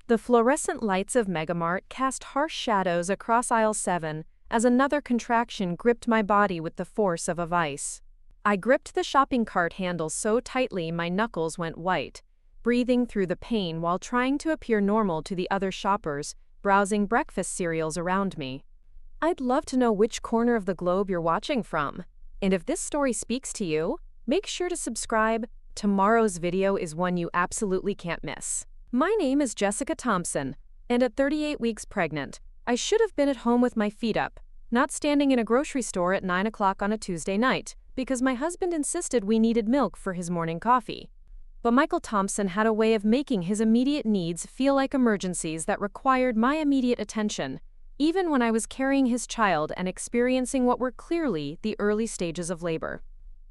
The fluorescent lights of Megamart cast harsh shadows across aisle 7 as another contraction gripped my body with the force of a vice. I gripped the shopping cart handle so tightly my knuckles went white, breathing through the pain while trying to appear normal to the other shoppers browsing breakfast cereals around me. I'd love to know which corner of the globe you're watching from. And if this story speaks to you, make sure to subscribe. Tomorrow's video is one you absolutely can't miss. My name is Jessica Thompson, and at 38 weeks pregnant, I should have been at home with my feet up, not standing in a grocery store at 9 o'clock on a Tuesday night, because my husband insisted we needed milk for his morning coffee. But Michael Thompson had a way of making his immediate needs feel like emergencies that required my immediate attention, even when I was carrying his child and experiencing what were clearly the early stages of labor.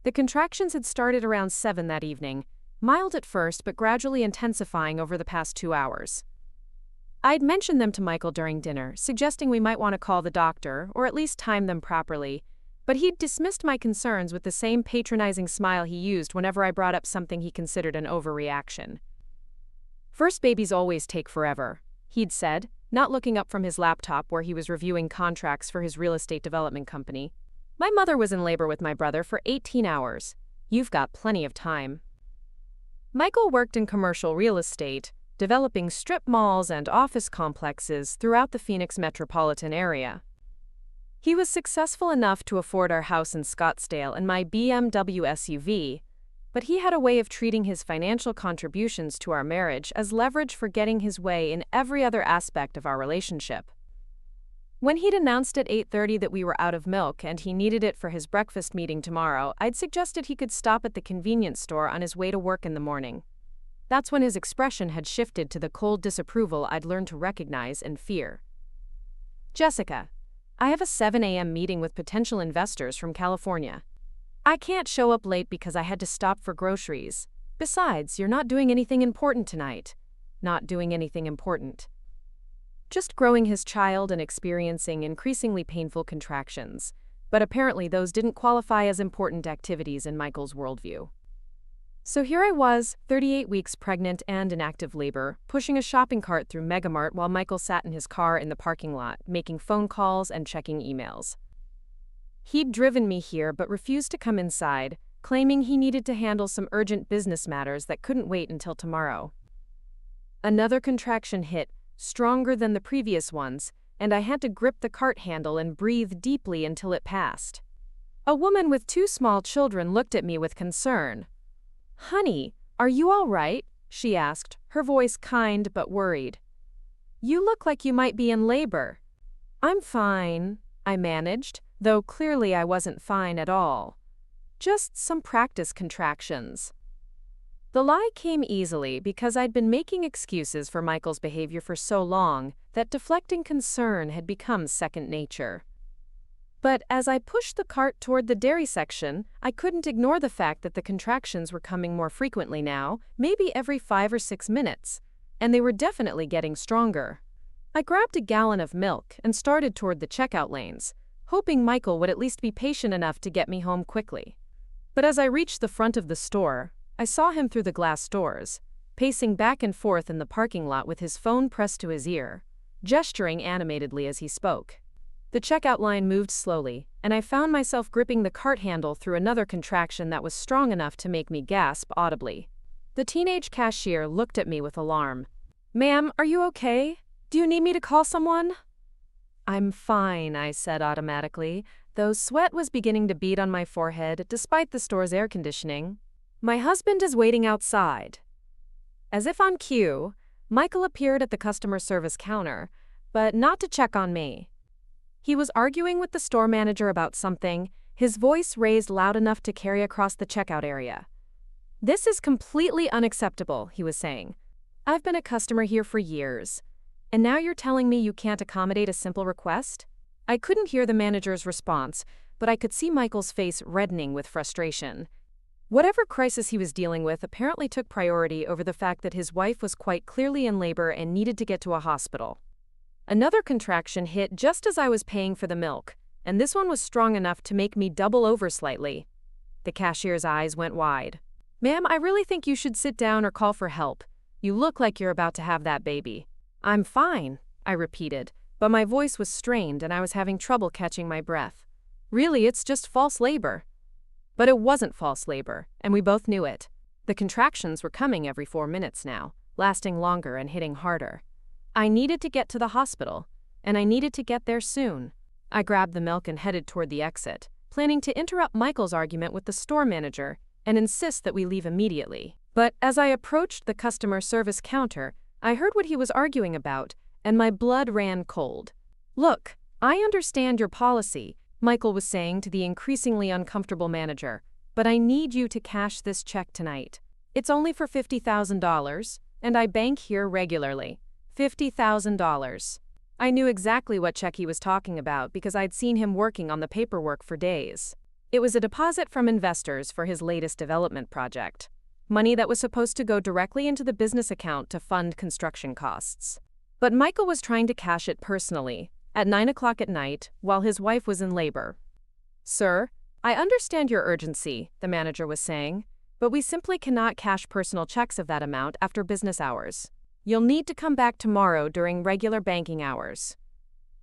The contractions had started around 7 that evening, mild at first but gradually intensifying over the past 2 hours. I'd mentioned them to Michael during dinner, suggesting we might want to call the doctor, or at least time them properly, but he'd dismissed my concerns with the same patronizing smile he used whenever I brought up something he considered an overreaction. "First babies always take forever," he'd said, not looking up from his laptop where he was reviewing contracts for his real estate development company. "My mother was in labor with my brother for 18 hours. You've got plenty of time." Michael worked in commercial real estate, developing strip malls and office complexes throughout the Phoenix metropolitan area. He was successful enough to afford our house in Scottsdale and my BMW SUV, but he had a way of treating his financial contributions to our marriage as leverage for getting his way in every other aspect of our relationship. When he'd announced at 8:30 that we were out of milk and he needed it for his breakfast meeting tomorrow, I'd suggested he could stop at the convenience store on his way to work in the morning. That's when his expression had shifted to the cold disapproval I'd learned to recognize and fear. "Jessica, I have a 7 a.m. meeting with potential investors from California. I can't show up late because I had to stop for groceries. Besides, you're not doing anything important tonight." Not doing anything important. Just growing his child and experiencing increasingly painful contractions, but apparently those didn't qualify as important activities in Michael's worldview. So here I was, 38 weeks pregnant and in active labor, pushing a shopping cart through Megamart while Michael sat in his car in the parking lot, making phone calls and checking emails. He'd driven me here but refused to come inside, claiming he needed to handle some urgent business matters that couldn't wait until tomorrow. Another contraction hit, stronger than the previous ones, and I had to grip the cart handle and breathe deeply until it passed. A woman with 2 small children looked at me with concern. "Honey, are you all right?" she asked, her voice kind but worried. "You look like you might be in labor." "I'm fine," I managed, though clearly I wasn't fine at all. "Just some practice contractions." The lie came easily because I'd been making excuses for Michael's behavior for so long that deflecting concern had become second nature. But as I pushed the cart toward the dairy section, I couldn't ignore the fact that the contractions were coming more frequently now, maybe every 5 or 6 minutes, and they were definitely getting stronger. I grabbed a gallon of milk and started toward the checkout lanes, hoping Michael would at least be patient enough to get me home quickly. But as I reached the front of the store, I saw him through the glass doors, pacing back and forth in the parking lot with his phone pressed to his ear, gesturing animatedly as he spoke. The checkout line moved slowly, and I found myself gripping the cart handle through another contraction that was strong enough to make me gasp audibly. The teenage cashier looked at me with alarm. "Ma'am, are you okay? Do you need me to call someone?" "I'm fine," I said automatically, though sweat was beginning to bead on my forehead despite the store's air conditioning. "My husband is waiting outside." As if on cue, Michael appeared at the customer service counter, but not to check on me. He was arguing with the store manager about something, his voice raised loud enough to carry across the checkout area. "This is completely unacceptable," he was saying. "I've been a customer here for years, and now you're telling me you can't accommodate a simple request?" I couldn't hear the manager's response, but I could see Michael's face reddening with frustration. Whatever crisis he was dealing with apparently took priority over the fact that his wife was quite clearly in labor and needed to get to a hospital. Another contraction hit just as I was paying for the milk, and this one was strong enough to make me double over slightly. The cashier's eyes went wide. "Ma'am, I really think you should sit down or call for help. You look like you're about to have that baby." I'm fine, I repeated, but my voice was strained and I was having trouble catching my breath. Really, it's just false labor. But it wasn't false labor, and we both knew it. The contractions were coming every 4 minutes now, lasting longer and hitting harder. I needed to get to the hospital, and I needed to get there soon. I grabbed the milk and headed toward the exit, planning to interrupt Michael's argument with the store manager and insist that we leave immediately. But as I approached the customer service counter, I heard what he was arguing about, and my blood ran cold. "Look, I understand your policy," Michael was saying to the increasingly uncomfortable manager, "but I need you to cash this check tonight. It's only for $50,000, and I bank here regularly. $50,000. I knew exactly what check he was talking about because I'd seen him working on the paperwork for days. It was a deposit from investors for his latest development project. Money that was supposed to go directly into the business account to fund construction costs. But Michael was trying to cash it personally, at 9 o'clock at night, while his wife was in labor. "Sir, I understand your urgency," the manager was saying, "but we simply cannot cash personal checks of that amount after business hours. You'll need to come back tomorrow during regular banking hours."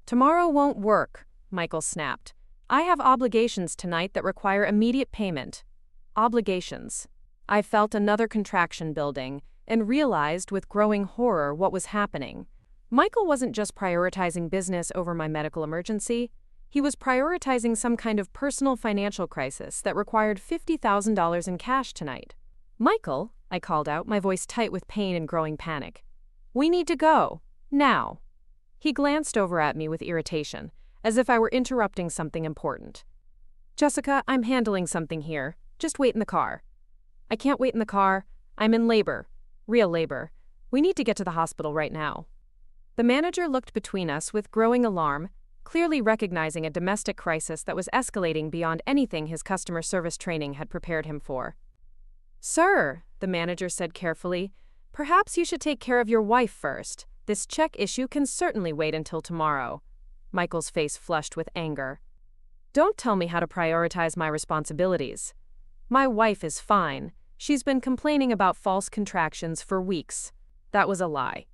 "Tomorrow won't work," Michael snapped. "I have obligations tonight that require immediate payment." Obligations. I felt another contraction building and realized with growing horror what was happening. Michael wasn't just prioritizing business over my medical emergency. He was prioritizing some kind of personal financial crisis that required $50,000 in cash tonight. "Michael," I called out, my voice tight with pain and growing panic. "We need to go. Now." He glanced over at me with irritation, as if I were interrupting something important. "Jessica, I'm handling something here. Just wait in the car." "I can't wait in the car. I'm in labor. Real labor. We need to get to the hospital right now." The manager looked between us with growing alarm, clearly recognizing a domestic crisis that was escalating beyond anything his customer service training had prepared him for. "Sir," the manager said carefully, "perhaps you should take care of your wife first. This check issue can certainly wait until tomorrow." Michael's face flushed with anger. "Don't tell me how to prioritize my responsibilities. My wife is fine. She's been complaining about false contractions for weeks." That was a lie.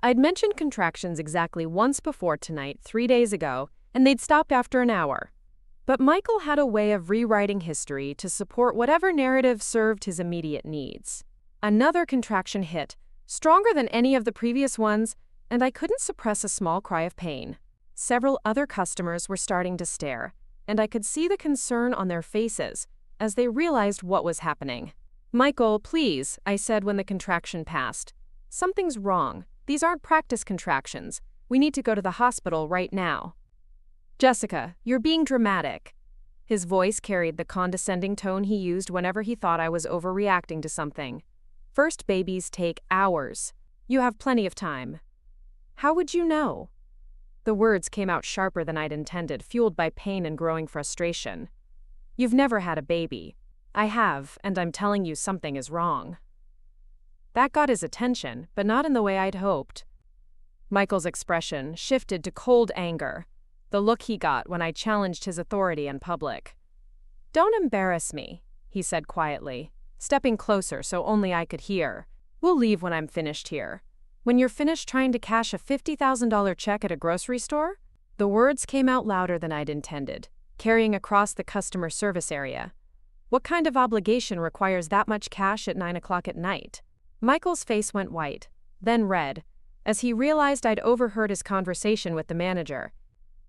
I'd mentioned contractions exactly once before tonight, 3 days ago, and they'd stopped after an hour. But Michael had a way of rewriting history to support whatever narrative served his immediate needs. Another contraction hit, stronger than any of the previous ones, and I couldn't suppress a small cry of pain. Several other customers were starting to stare, and I could see the concern on their faces as they realized what was happening. "Michael, please," I said when the contraction passed. "Something's wrong. These aren't practice contractions. We need to go to the hospital right now." "Jessica, you're being dramatic." His voice carried the condescending tone he used whenever he thought I was overreacting to something. "First babies take hours. You have plenty of time." "How would you know?" The words came out sharper than I'd intended, fueled by pain and growing frustration. "You've never had a baby." "I have, and I'm telling you something is wrong." That got his attention, but not in the way I'd hoped. Michael's expression shifted to cold anger, the look he got when I challenged his authority in public. "Don't embarrass me," he said quietly, stepping closer so only I could hear. "We'll leave when I'm finished here. When you're finished trying to cash a $50,000 check at a grocery store?" The words came out louder than I'd intended, carrying across the customer service area. What kind of obligation requires that much cash at 9 o'clock at night? Michael's face went white, then red, as he realized I'd overheard his conversation with the manager.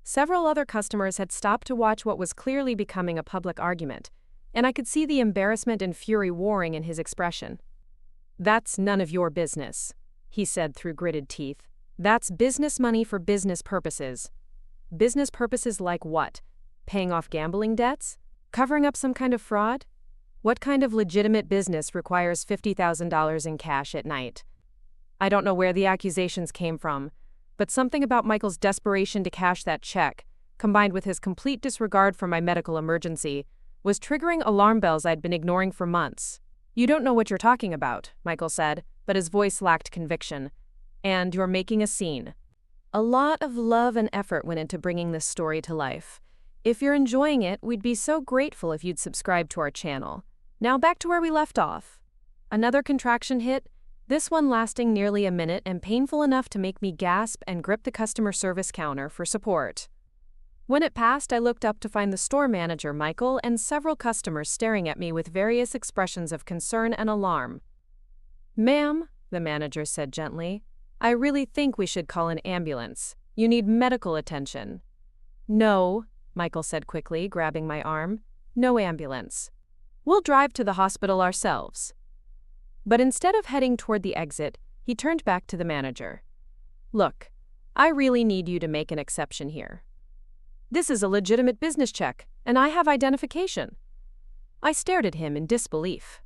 Several other customers had stopped to watch what was clearly becoming a public argument, and I could see the embarrassment and fury warring in his expression. "That's none of your business," he said through gritted teeth. "That's business money for business purposes." "Business purposes like what? Paying off gambling debts? Covering up some kind of fraud? What kind of legitimate business requires $50,000 in cash at night?" I don't know where the accusations came from, but something about Michael's desperation to cash that check, combined with his complete disregard for my medical emergency, was triggering alarm bells I'd been ignoring for months. "You don't know what you're talking about," Michael said, but his voice lacked conviction. "And you're making a scene." A lot of love and effort went into bringing this story to life. If you're enjoying it, we'd be so grateful if you'd subscribe to our channel. Now back to where we left off. Another contraction hit, this one lasting nearly a minute and painful enough to make me gasp and grip the customer service counter for support. When it passed, I looked up to find the store manager, Michael, and several customers staring at me with various expressions of concern and alarm. "Ma'am," the manager said gently, "I really think we should call an ambulance. You need medical attention." "No," Michael said quickly, grabbing my arm. "No ambulance. We'll drive to the hospital ourselves." But instead of heading toward the exit, he turned back to the manager. "Look, I really need you to make an exception here. This is a legitimate business check, and I have identification." I stared at him in disbelief.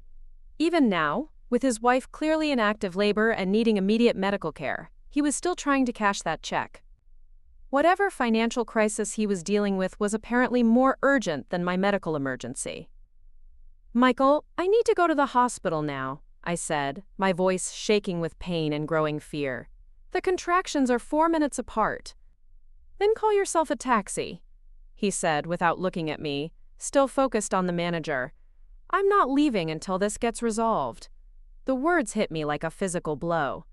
Even now, with his wife clearly in active labor and needing immediate medical care, he was still trying to cash that check. Whatever financial crisis he was dealing with was apparently more urgent than my medical emergency. "Michael, I need to go to the hospital now," I said, my voice shaking with pain and growing fear. "The contractions are 4 minutes apart." "Then call yourself a taxi," he said without looking at me, still focused on the manager. "I'm not leaving until this gets resolved." The words hit me like a physical blow.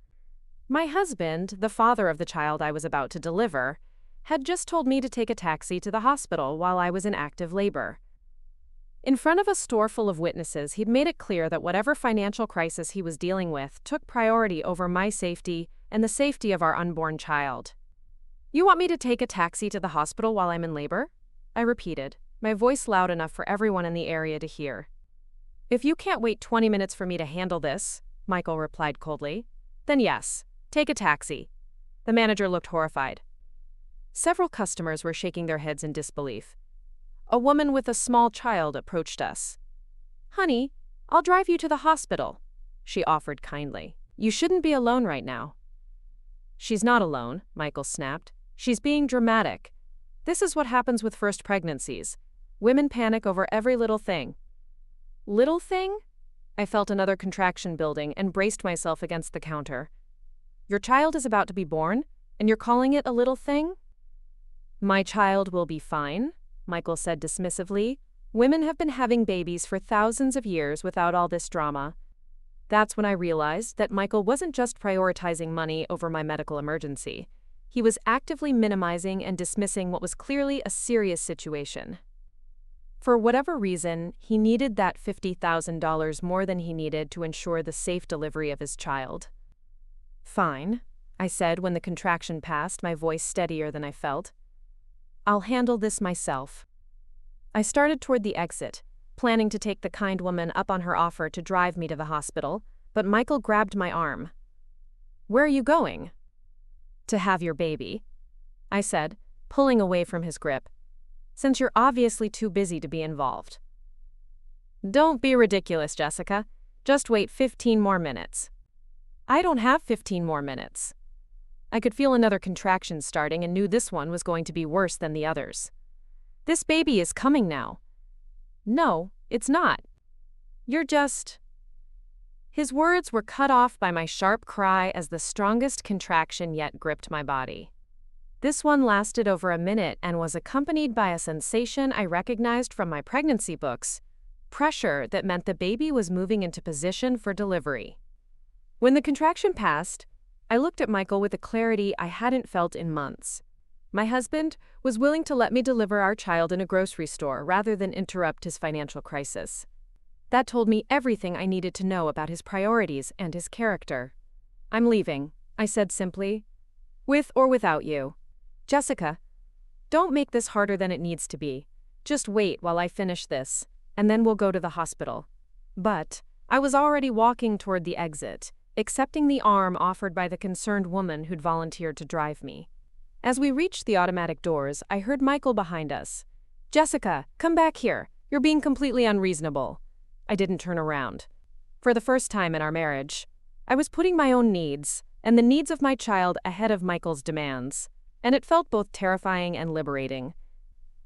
My husband, the father of the child I was about to deliver, had just told me to take a taxi to the hospital while I was in active labor. In front of a store full of witnesses, he'd made it clear that whatever financial crisis he was dealing with took priority over my safety and the safety of our unborn child. "You want me to take a taxi to the hospital while I'm in labor?" I repeated, my voice loud enough for everyone in the area to hear. "If you can't wait 20 minutes for me to handle this," Michael replied coldly, "then yes, take a taxi." The manager looked horrified. Several customers were shaking their heads in disbelief. A woman with a small child approached us. "Honey, I'll drive you to the hospital," she offered kindly. "You shouldn't be alone right now." "She's not alone," Michael snapped. "She's being dramatic. This is what happens with first pregnancies. Women panic over every little thing." "Little thing?" I felt another contraction building and braced myself against the counter. "Your child is about to be born, and you're calling it a little thing?" "My child will be fine," Michael said dismissively. "Women have been having babies for thousands of years without all this drama." That's when I realized that Michael wasn't just prioritizing money over my medical emergency. He was actively minimizing and dismissing what was clearly a serious situation. For whatever reason, he needed that $50,000 more than he needed to ensure the safe delivery of his child. "Fine," I said when the contraction passed, my voice steadier than I felt. "I'll handle this myself." I started toward the exit, planning to take the kind woman up on her offer to drive me to the hospital, but Michael grabbed my arm. "Where are you going?" "To have your baby," I said, pulling away from his grip, "since you're obviously too busy to be involved." "Don't be ridiculous, Jessica. Just wait 15 more minutes." "I don't have 15 more minutes." I could feel another contraction starting and knew this one was going to be worse than the others. "This baby is coming now." "No, it's not. You're just—" His words were cut off by my sharp cry as the strongest contraction yet gripped my body. This one lasted over a minute and was accompanied by a sensation I recognized from my pregnancy books: pressure that meant the baby was moving into position for delivery. When the contraction passed, I looked at Michael with a clarity I hadn't felt in months. My husband was willing to let me deliver our child in a grocery store rather than interrupt his financial crisis. That told me everything I needed to know about his priorities and his character. "I'm leaving," I said simply. "With or without you. Jessica, don't make this harder than it needs to be. Just wait while I finish this, and then we'll go to the hospital." But I was already walking toward the exit, accepting the arm offered by the concerned woman who'd volunteered to drive me. As we reached the automatic doors, I heard Michael behind us. "Jessica, come back here. You're being completely unreasonable." I didn't turn around. For the first time in our marriage, I was putting my own needs and the needs of my child ahead of Michael's demands, and it felt both terrifying and liberating.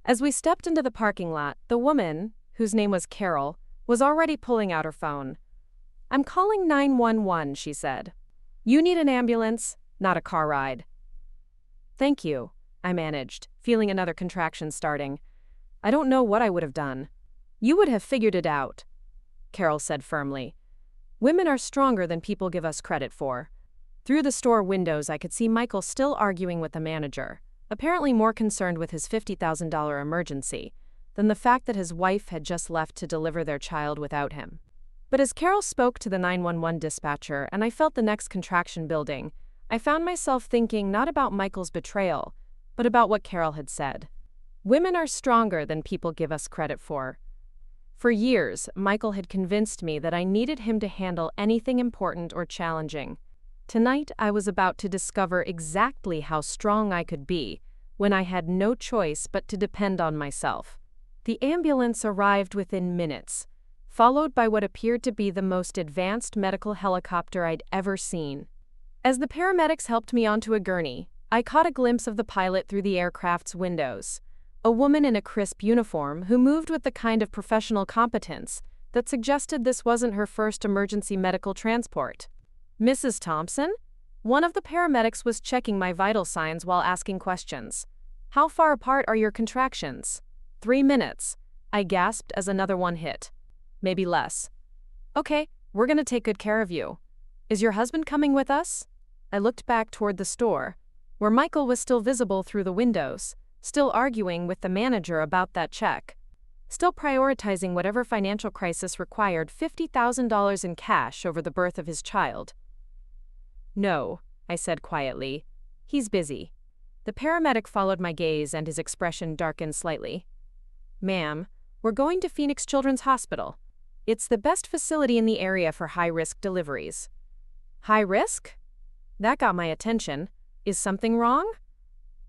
As we stepped into the parking lot, the woman, whose name was Carol, was already pulling out her phone. "I'm calling 911, she said. "You need an ambulance, not a car ride." "Thank you," I managed, feeling another contraction starting. "I don't know what I would have done." "You would have figured it out," Carol said firmly. Women are stronger than people give us credit for. Through the store windows, I could see Michael still arguing with the manager, apparently more concerned with his $50,000 emergency than the fact that his wife had just left to deliver their child without him. But as Carol spoke to the 911 dispatcher and I felt the next contraction building, I found myself thinking not about Michael's betrayal, but about what Carol had said. Women are stronger than people give us credit for. For years, Michael had convinced me that I needed him to handle anything important or challenging. Tonight, I was about to discover exactly how strong I could be when I had no choice but to depend on myself. The ambulance arrived within minutes, followed by what appeared to be the most advanced medical helicopter I'd ever seen. As the paramedics helped me onto a gurney, I caught a glimpse of the pilot through the aircraft's windows. A woman in a crisp uniform who moved with the kind of professional competence that suggested this wasn't her first emergency medical transport. "Mrs. Thompson?" One of the paramedics was checking my vital signs while asking questions. "How far apart are your contractions?" 3 minutes, I gasped as another one hit. "Maybe less." "Okay, we're gonna take good care of you. Is your husband coming with us?" I looked back toward the store, where Michael was still visible through the windows, still arguing with the manager about that check, still prioritizing whatever financial crisis required $50,000 in cash over the birth of his child. "No," I said quietly. "He's busy." The paramedic followed my gaze and his expression darkened slightly. "Ma'am, we're going to Phoenix Children's Hospital. It's the best facility in the area for high-risk deliveries." "High risk?" That got my attention. "Is something wrong?"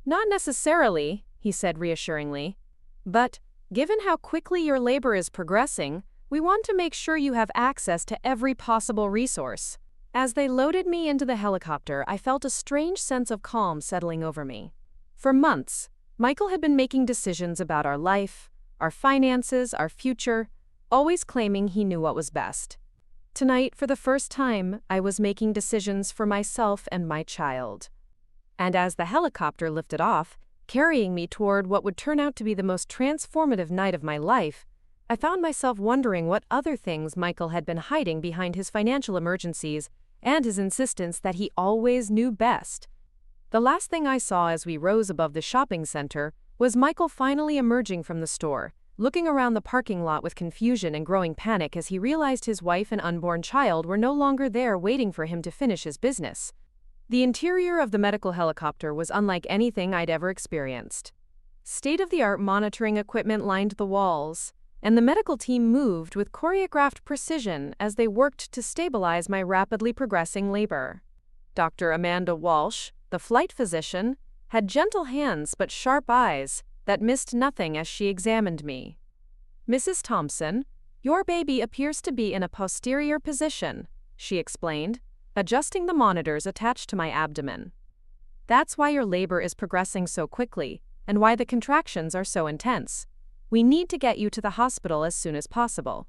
"Not necessarily," he said reassuringly. "But, given how quickly your labor is progressing, we want to make sure you have access to every possible resource." As they loaded me into the helicopter, I felt a strange sense of calm settling over me. For months, Michael had been making decisions about our life, our finances, our future, always claiming he knew what was best. Tonight, for the first time, I was making decisions for myself and my child. And as the helicopter lifted off, carrying me toward what would turn out to be the most transformative night of my life, I found myself wondering what other things Michael had been hiding behind his financial emergencies and his insistence that he always knew best. The last thing I saw as we rose above the shopping center was Michael finally emerging from the store, looking around the parking lot with confusion and growing panic as he realized his wife and unborn child were no longer there waiting for him to finish his business. The interior of the medical helicopter was unlike anything I'd ever experienced. State-of-the-art monitoring equipment lined the walls, and the medical team moved with choreographed precision as they worked to stabilize my rapidly progressing labor. Dr. Amanda Walsh, the flight physician, had gentle hands but sharp eyes that missed nothing as she examined me. "Mrs. Thompson, your baby appears to be in a posterior position," she explained, adjusting the monitors attached to my abdomen. "That's why your labor is progressing so quickly, and why the contractions are so intense. We need to get you to the hospital as soon as possible."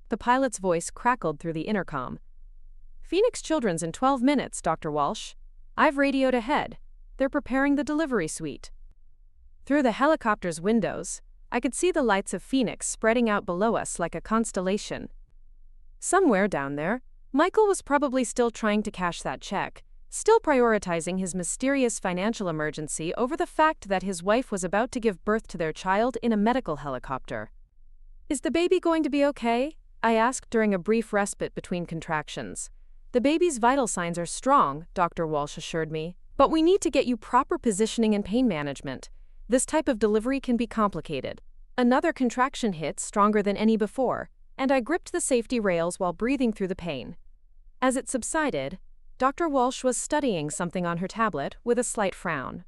The pilot's voice crackled through the intercom. "Phoenix Children's in 12 minutes, Dr. Walsh. I've radioed ahead. They're preparing the delivery suite." Through the helicopter's windows, I could see the lights of Phoenix spreading out below us like a constellation. Somewhere down there, Michael was probably still trying to cash that check, still prioritizing his mysterious financial emergency over the fact that his wife was about to give birth to their child in a medical helicopter. "Is the baby going to be okay?" I asked during a brief respite between contractions. "The baby's vital signs are strong," Dr. Walsh assured me, "but we need to get you proper positioning and pain management. This type of delivery can be complicated." Another contraction hit, stronger than any before, and I gripped the safety rails while breathing through the pain. As it subsided, Dr. Walsh was studying something on her tablet with a slight frown.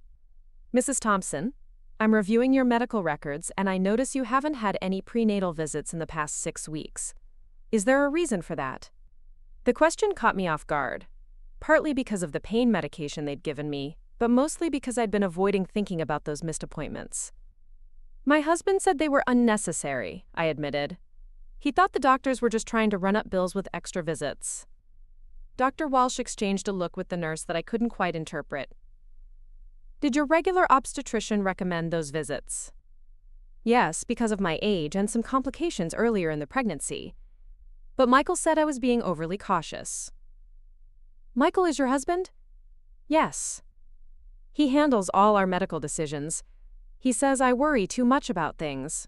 "Mrs. Thompson, I'm reviewing your medical records and I notice you haven't had any prenatal visits in the past 6 weeks. Is there a reason for that?" The question caught me off guard, partly because of the pain medication they'd given me, but mostly because I'd been avoiding thinking about those missed appointments. "My husband said they were unnecessary," I admitted. "He thought the doctors were just trying to run up bills with extra visits." Dr. Walsh exchanged a look with the nurse that I couldn't quite interpret. "Did your regular obstetrician recommend those visits?" "Yes, because of my age and some complications earlier in the pregnancy. but Michael said I was being overly cautious. Michael is your husband? Yes. He handles all our medical decisions. He says I worry too much about things.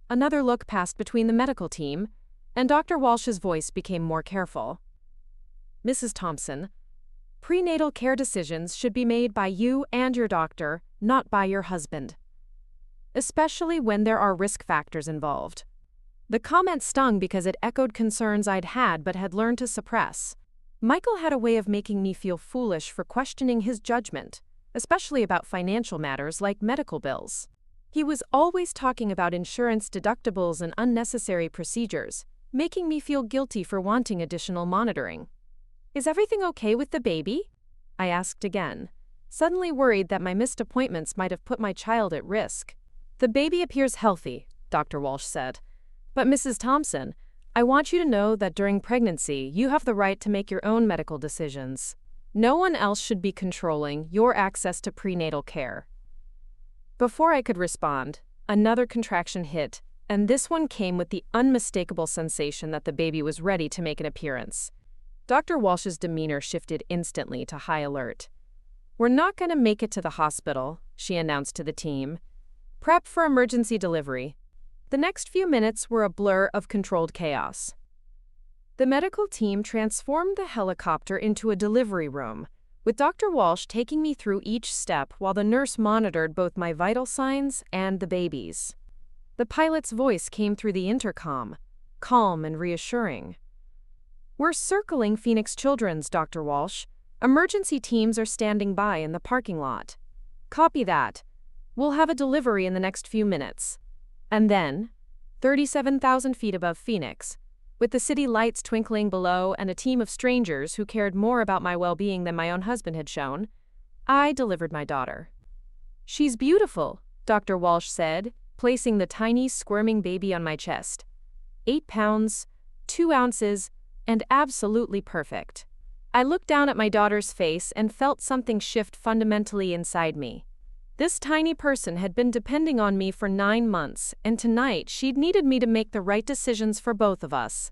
Another look passed between the medical team, and Dr. Walsh's voice became more careful. Mrs. Thompson, prenatal care decisions should be made by you and your doctor, not by your husband. Especially when there are risk factors involved. The comment stung because it echoed concerns I'd had but had learned to suppress. Michael had a way of making me feel foolish for questioning his judgment, especially about financial matters like medical bills. He was always talking about insurance deductibles and unnecessary procedures, making me feel guilty for wanting additional monitoring. Is everything okay with the baby? I asked again, suddenly worried that my missed appointments might have put my child at risk. The baby appears healthy, Dr. Walsh said. But Mrs. Thompson, I want you to know that during pregnancy, you have the right to make your own medical decisions. No one else should be controlling your access to prenatal care. Before I could respond, another contraction hit, and this one came with the unmistakable sensation that the baby was ready to make an appearance. Dr. Walsh's demeanor shifted instantly to high alert. We're not going to make it to the hospital, she announced to the team. Prep for emergency delivery. The next few minutes were a blur of controlled chaos. The medical team transformed the helicopter into a delivery room, with Dr. Walsh taking me through each step while the nurse monitored both my vital signs and the baby's. The pilot's voice came through the intercom, calm and reassuring. We're circling Phoenix Children's, Dr. Walsh. Emergency teams are standing by in the parking lot. Copy that. We'll have a delivery in the next few minutes. And then, 37,000 feet above Phoenix, with the city lights twinkling below and a team of strangers who cared more about my well-being than my own husband had shown, I delivered my daughter. She's beautiful, Dr. Walsh said, placing the tiny, squirming baby on my chest. 8 pounds, 2 ounces, and absolutely perfect. I looked down at my daughter's face and felt something shift fundamentally inside me. This tiny person had been depending on me for 9 months, and tonight she'd needed me to make the right decisions for both of us.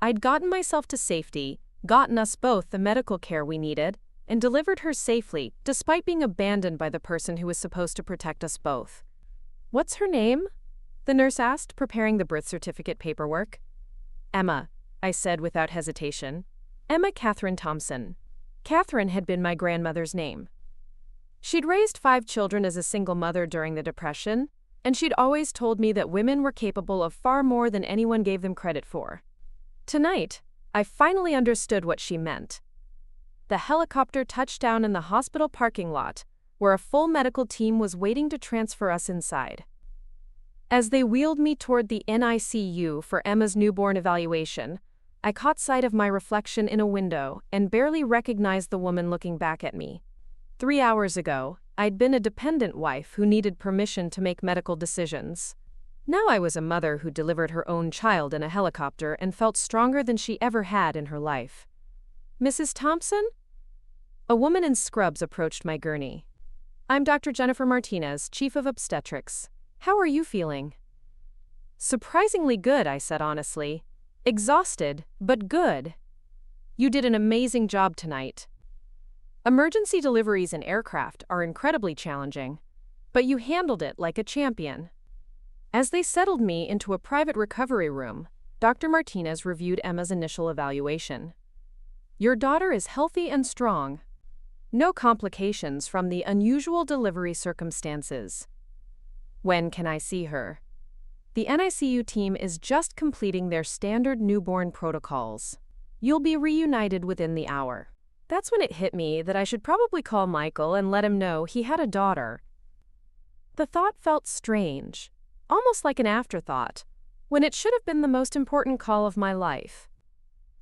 I'd gotten myself to safety, gotten us both the medical care we needed, and delivered her safely, despite being abandoned by the person who was supposed to protect us both. What's her name? The nurse asked, preparing the birth certificate paperwork. Emma, I said without hesitation. Emma Catherine Thompson. Catherine had been my grandmother's name. She'd raised 5 children as a single mother during the Depression, and she'd always told me that women were capable of far more than anyone gave them credit for. Tonight, I finally understood what she meant. The helicopter touched down in the hospital parking lot, where a full medical team was waiting to transfer us inside. As they wheeled me toward the NICU for Emma's newborn evaluation, I caught sight of my reflection in a window and barely recognized the woman looking back at me. 3 hours ago, I'd been a dependent wife who needed permission to make medical decisions. Now I was a mother who delivered her own child in a helicopter and felt stronger than she ever had in her life. Mrs. Thompson? A woman in scrubs approached my gurney. I'm Dr. Jennifer Martinez, Chief of Obstetrics. How are you feeling? Surprisingly good, I said honestly. Exhausted, but good. You did an amazing job tonight. Emergency deliveries in aircraft are incredibly challenging, but you handled it like a champion. As they settled me into a private recovery room, Dr. Martinez reviewed Emma's initial evaluation. Your daughter is healthy and strong. No complications from the unusual delivery circumstances. When can I see her? The NICU team is just completing their standard newborn protocols. You'll be reunited within the hour. That's when it hit me that I should probably call Michael and let him know he had a daughter. The thought felt strange, almost like an afterthought, when it should have been the most important call of my life.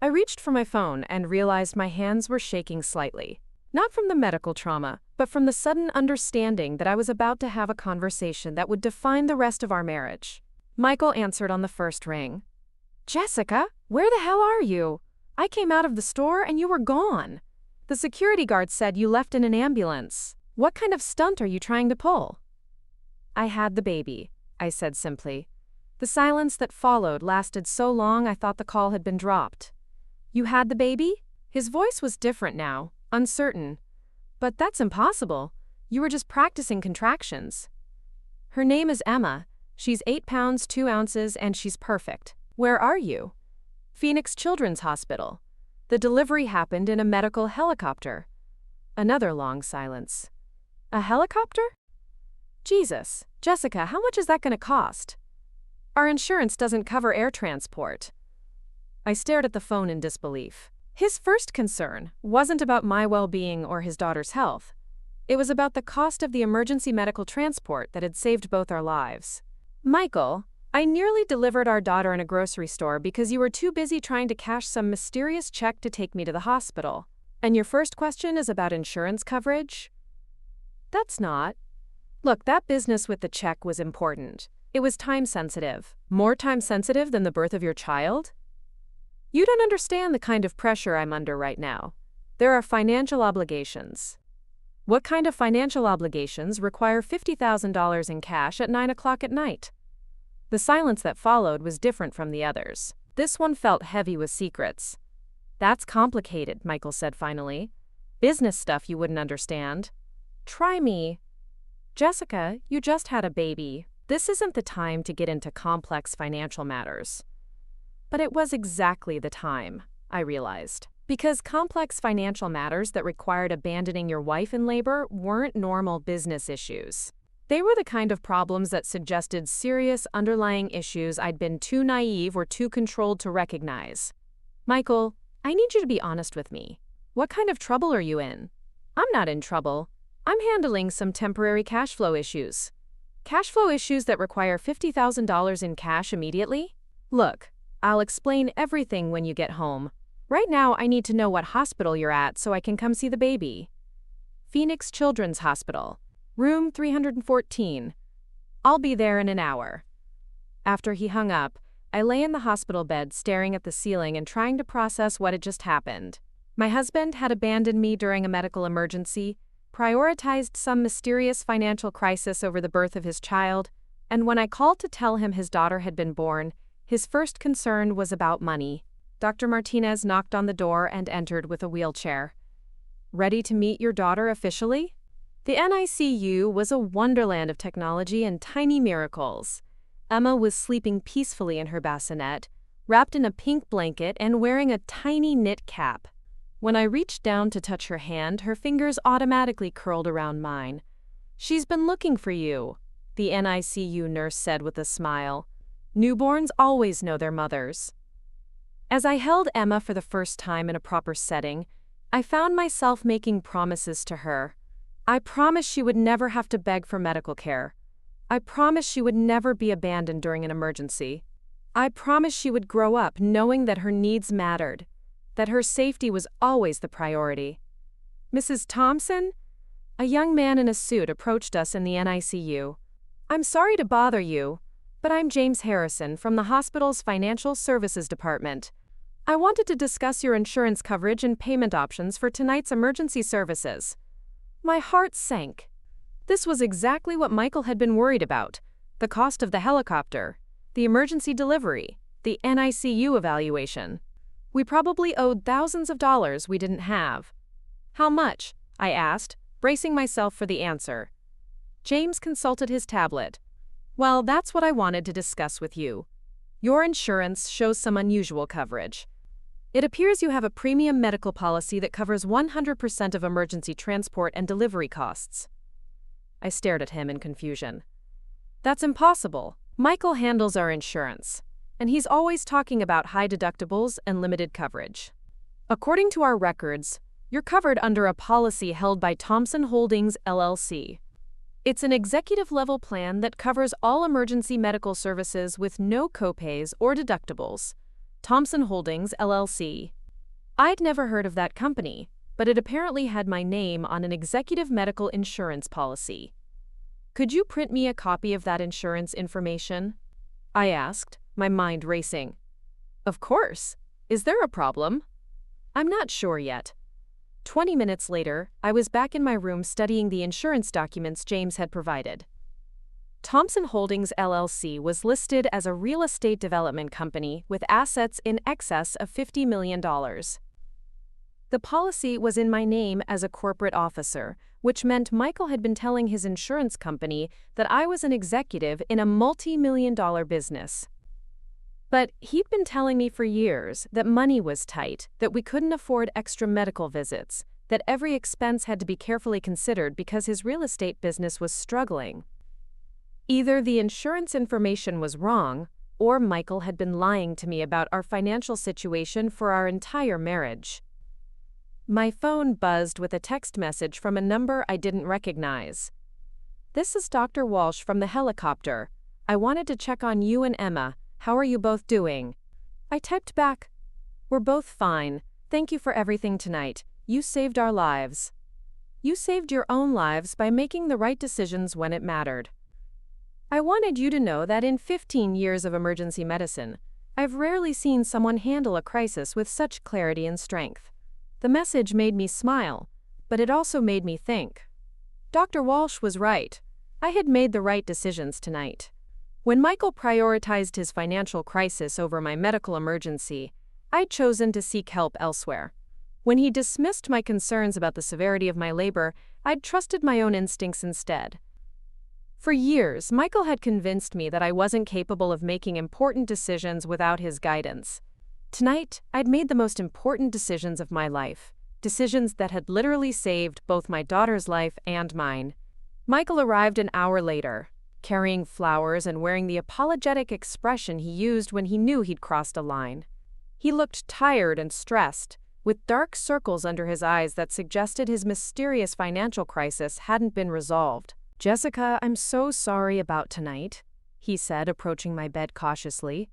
I reached for my phone and realized my hands were shaking slightly, not from the medical trauma, but from the sudden understanding that I was about to have a conversation that would define the rest of our marriage. Michael answered on the first ring. Jessica, where the hell are you? I came out of the store and you were gone. The security guard said you left in an ambulance. What kind of stunt are you trying to pull? I had the baby, I said simply. The silence that followed lasted so long I thought the call had been dropped. "You had the baby?" His voice was different now, uncertain. "But that's impossible. You were just practicing contractions." "Her name is Emma. She's 8 pounds 2 ounces and she's perfect." "Where are you?" "Phoenix Children's Hospital. The delivery happened in a medical helicopter." Another long silence. "A helicopter? Jesus, Jessica, how much is that going to cost?" "Our insurance doesn't cover air transport." I stared at the phone in disbelief. His first concern wasn't about my well-being or his daughter's health. It was about the cost of the emergency medical transport that had saved both our lives. "Michael, I nearly delivered our daughter in a grocery store because you were too busy trying to cash some mysterious check to take me to the hospital. And your first question is about insurance coverage?" "That's not." "Look, that business with the check was important. It was time-sensitive. More time-sensitive than the birth of your child? You don't understand the kind of pressure I'm under right now. There are financial obligations." "What kind of financial obligations require $50,000 in cash at 9 o'clock at night?" The silence that followed was different from the others. This one felt heavy with secrets. "That's complicated," Michael said finally. "Business stuff you wouldn't understand." "Try me." "Jessica, you just had a baby. This isn't the time to get into complex financial matters." But it was exactly the time, I realized. Because complex financial matters that required abandoning your wife in labor weren't normal business issues. They were the kind of problems that suggested serious underlying issues I'd been too naive or too controlled to recognize. "Michael, I need you to be honest with me. What kind of trouble are you in?" "I'm not in trouble. I'm handling some temporary cash flow issues." "Cash flow issues that require $50,000 in cash immediately?" "Look, I'll explain everything when you get home. Right now I need to know what hospital you're at so I can come see the baby." "Phoenix Children's Hospital. Room 314. I'll be there in an hour." After he hung up, I lay in the hospital bed staring at the ceiling and trying to process what had just happened. My husband had abandoned me during a medical emergency, prioritized some mysterious financial crisis over the birth of his child, and when I called to tell him his daughter had been born, his first concern was about money. Dr. Martinez knocked on the door and entered with a wheelchair. "Ready to meet your daughter officially?" The NICU was a wonderland of technology and tiny miracles. Emma was sleeping peacefully in her bassinet, wrapped in a pink blanket and wearing a tiny knit cap. When I reached down to touch her hand, her fingers automatically curled around mine. "She's been looking for you," the NICU nurse said with a smile. "Newborns always know their mothers." As I held Emma for the first time in a proper setting, I found myself making promises to her. I promised she would never have to beg for medical care. I promised she would never be abandoned during an emergency. I promised she would grow up knowing that her needs mattered, that her safety was always the priority. "Mrs. Thompson?" A young man in a suit approached us in the NICU. "I'm sorry to bother you, but I'm James Harrison from the hospital's Financial Services Department. I wanted to discuss your insurance coverage and payment options for tonight's emergency services." My heart sank. This was exactly what Michael had been worried about: the cost of the helicopter, the emergency delivery, the NICU evaluation. We probably owed thousands of dollars we didn't have. "How much?" I asked, bracing myself for the answer. James consulted his tablet. "Well, that's what I wanted to discuss with you. Your insurance shows some unusual coverage. It appears you have a premium medical policy that covers 100% of emergency transport and delivery costs." I stared at him in confusion. "That's impossible. Michael handles our insurance, and he's always talking about high deductibles and limited coverage. According to our records, you're covered under a policy held by Thompson Holdings, LLC. It's an executive-level plan that covers all emergency medical services with no copays or deductibles. Thompson Holdings, LLC. I'd never heard of that company, but it apparently had my name on an executive medical insurance policy. "Could you print me a copy of that insurance information?" I asked, my mind racing. "Of course. Is there a problem?" "I'm not sure yet." 20 minutes later, I was back in my room studying the insurance documents James had provided. Thomson Holdings LLC was listed as a real estate development company with assets in excess of $50 million. The policy was in my name as a corporate officer, which meant Michael had been telling his insurance company that I was an executive in a multi-million-dollar business. But he'd been telling me for years that money was tight, that we couldn't afford extra medical visits, that every expense had to be carefully considered because his real estate business was struggling. Either the insurance information was wrong, or Michael had been lying to me about our financial situation for our entire marriage. My phone buzzed with a text message from a number I didn't recognize. "This is Dr. Walsh from the helicopter. I wanted to check on you and Emma. How are you both doing?" I typed back, "We're both fine. Thank you for everything tonight. You saved our lives." You saved your own lives by making the right decisions when it mattered. I wanted you to know that in 15 years of emergency medicine, I've rarely seen someone handle a crisis with such clarity and strength. The message made me smile, but it also made me think. Dr. Walsh was right. I had made the right decisions tonight. When Michael prioritized his financial crisis over my medical emergency, I'd chosen to seek help elsewhere. When he dismissed my concerns about the severity of my labor, I'd trusted my own instincts instead. For years, Michael had convinced me that I wasn't capable of making important decisions without his guidance. Tonight, I'd made the most important decisions of my life, decisions that had literally saved both my daughter's life and mine. Michael arrived an hour later, carrying flowers and wearing the apologetic expression he used when he knew he'd crossed a line. He looked tired and stressed, with dark circles under his eyes that suggested his mysterious financial crisis hadn't been resolved. "Jessica, I'm so sorry about tonight," he said, approaching my bed cautiously.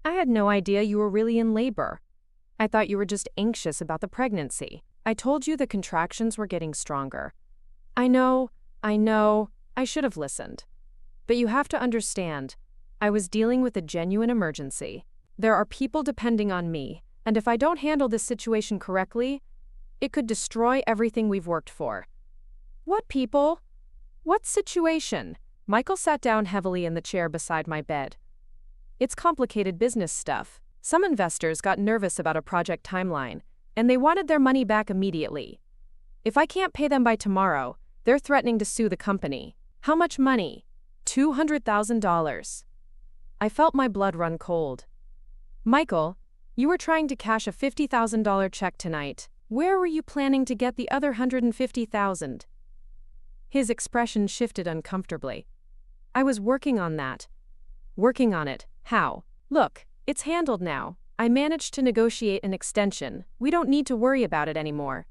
"I had no idea you were really in labor. I thought you were just anxious about the pregnancy. I told you the contractions were getting stronger. I know, I should have listened. But you have to understand, I was dealing with a genuine emergency. There are people depending on me, and if I don't handle this situation correctly, it could destroy everything we've worked for." "What people? What situation?" Michael sat down heavily in the chair beside my bed. "It's complicated business stuff. Some investors got nervous about a project timeline, and they wanted their money back immediately. If I can't pay them by tomorrow, they're threatening to sue the company." "How much money?" $200,000. I felt my blood run cold. "Michael, you were trying to cash a $50,000 check tonight. Where were you planning to get the other $150,000? His expression shifted uncomfortably. "I was working on that." "Working on it? How?" "Look, it's handled now. I managed to negotiate an extension. We don't need to worry about it anymore."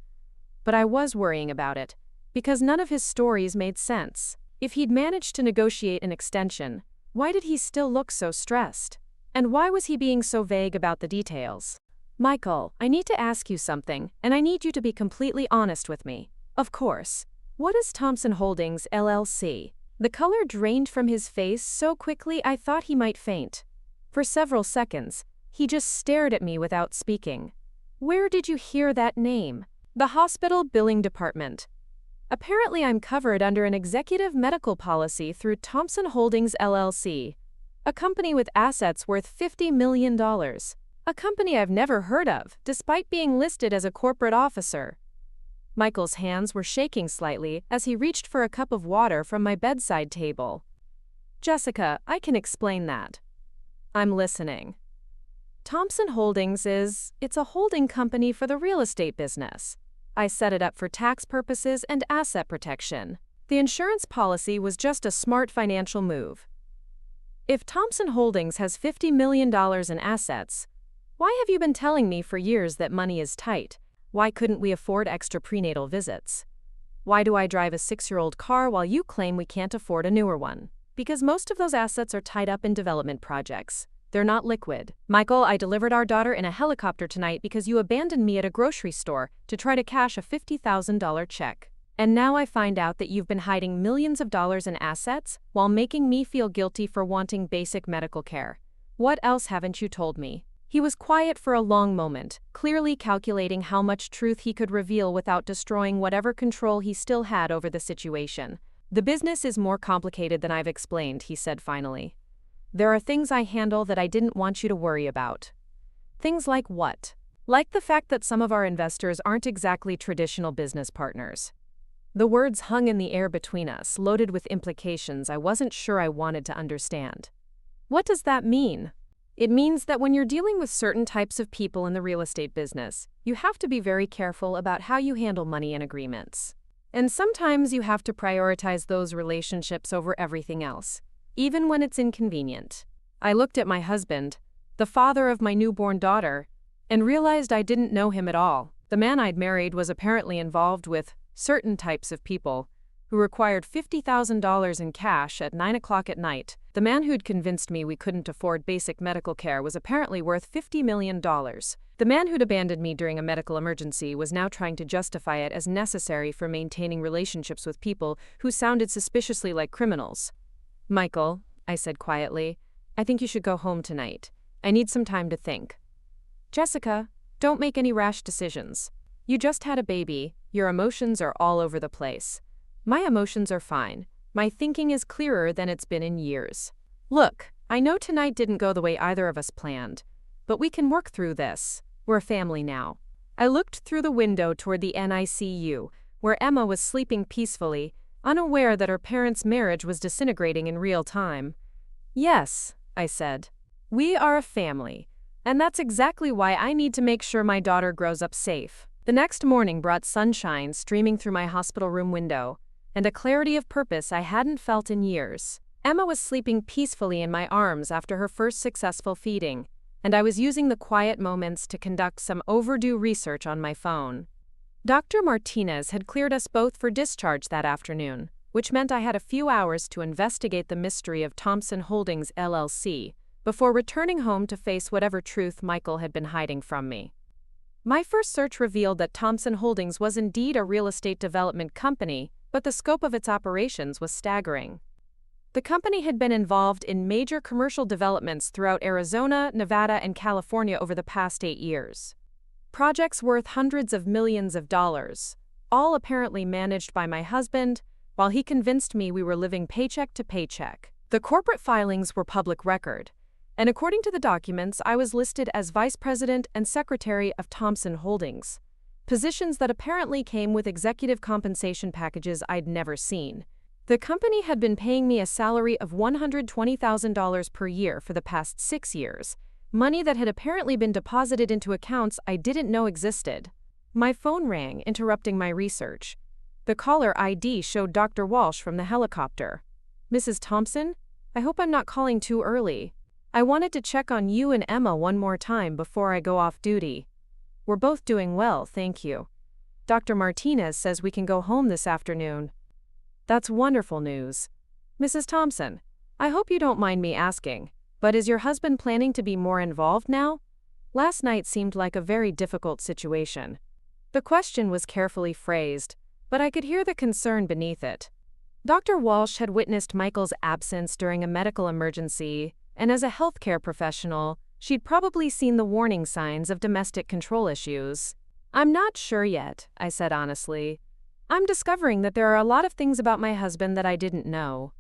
But I was worrying about it, because none of his stories made sense. If he'd managed to negotiate an extension, why did he still look so stressed? And why was he being so vague about the details? "Michael, I need to ask you something, and I need you to be completely honest with me." "Of course. What is Thomson Holdings LLC?" The color drained from his face so quickly I thought he might faint. For several seconds, he just stared at me without speaking. "Where did you hear that name?" "The hospital billing department. Apparently I'm covered under an executive medical policy through Thomson Holdings LLC, a company with assets worth $50 million. A company I've never heard of, despite being listed as a corporate officer." Michael's hands were shaking slightly as he reached for a cup of water from my bedside table. "Jessica, I can explain that." "I'm listening." Thomson Holdings it's a holding company for the real estate business. I set it up for tax purposes and asset protection. The insurance policy was just a smart financial move. If Thomson Holdings has $50 million in assets, why have you been telling me for years that money is tight? Why couldn't we afford extra prenatal visits? Why do I drive a 6-year-old car while you claim we can't afford a newer one? Because most of those assets are tied up in development projects. They're not liquid. "Michael, I delivered our daughter in a helicopter tonight because you abandoned me at a grocery store to try to cash a $50,000 check. And now I find out that you've been hiding millions of dollars in assets while making me feel guilty for wanting basic medical care. What else haven't you told me?" He was quiet for a long moment, clearly calculating how much truth he could reveal without destroying whatever control he still had over the situation. The business is more complicated than I've explained, he said finally. There are things I handle that I didn't want you to worry about. Things like what? Like the fact that some of our investors aren't exactly traditional business partners. The words hung in the air between us, loaded with implications I wasn't sure I wanted to understand. What does that mean? It means that when you're dealing with certain types of people in the real estate business, you have to be very careful about how you handle money and agreements. And sometimes you have to prioritize those relationships over everything else, even when it's inconvenient. I looked at my husband, the father of my newborn daughter, and realized I didn't know him at all. The man I'd married was apparently involved with certain types of people who required $50,000 in cash at 9 o'clock at night. The man who'd convinced me we couldn't afford basic medical care was apparently worth $50 million. The man who'd abandoned me during a medical emergency was now trying to justify it as necessary for maintaining relationships with people who sounded suspiciously like criminals. Michael, I said quietly, I think you should go home tonight. I need some time to think. Jessica, don't make any rash decisions. You just had a baby, your emotions are all over the place. My emotions are fine. My thinking is clearer than it's been in years. Look, I know tonight didn't go the way either of us planned, but we can work through this. We're a family now. I looked through the window toward the NICU, where Emma was sleeping peacefully, unaware that her parents' marriage was disintegrating in real time. Yes, I said. We are a family, and that's exactly why I need to make sure my daughter grows up safe. The next morning brought sunshine streaming through my hospital room window, and a clarity of purpose I hadn't felt in years. Emma was sleeping peacefully in my arms after her first successful feeding, and I was using the quiet moments to conduct some overdue research on my phone. Dr. Martinez had cleared us both for discharge that afternoon, which meant I had a few hours to investigate the mystery of Thompson Holdings LLC before returning home to face whatever truth Michael had been hiding from me. My first search revealed that Thompson Holdings was indeed a real estate development company, but the scope of its operations was staggering. The company had been involved in major commercial developments throughout Arizona, Nevada, and California over the past 8 years. Projects worth hundreds of millions of dollars, all apparently managed by my husband, while he convinced me we were living paycheck to paycheck. The corporate filings were public record, and according to the documents, I was listed as Vice President and Secretary of Thompson Holdings, positions that apparently came with executive compensation packages I'd never seen. The company had been paying me a salary of $120,000 per year for the past 6 years, money that had apparently been deposited into accounts I didn't know existed. My phone rang, interrupting my research. The caller ID showed Dr. Walsh from the helicopter. Mrs. Thompson, I hope I'm not calling too early. I wanted to check on you and Emma one more time before I go off duty. We're both doing well, thank you. Dr. Martinez says we can go home this afternoon. That's wonderful news. Mrs. Thompson, I hope you don't mind me asking, but is your husband planning to be more involved now? Last night seemed like a very difficult situation. The question was carefully phrased, but I could hear the concern beneath it. Dr. Walsh had witnessed Michael's absence during a medical emergency, and as a healthcare professional, she'd probably seen the warning signs of domestic control issues. I'm not sure yet, I said honestly. I'm discovering that there are a lot of things about my husband that I didn't know.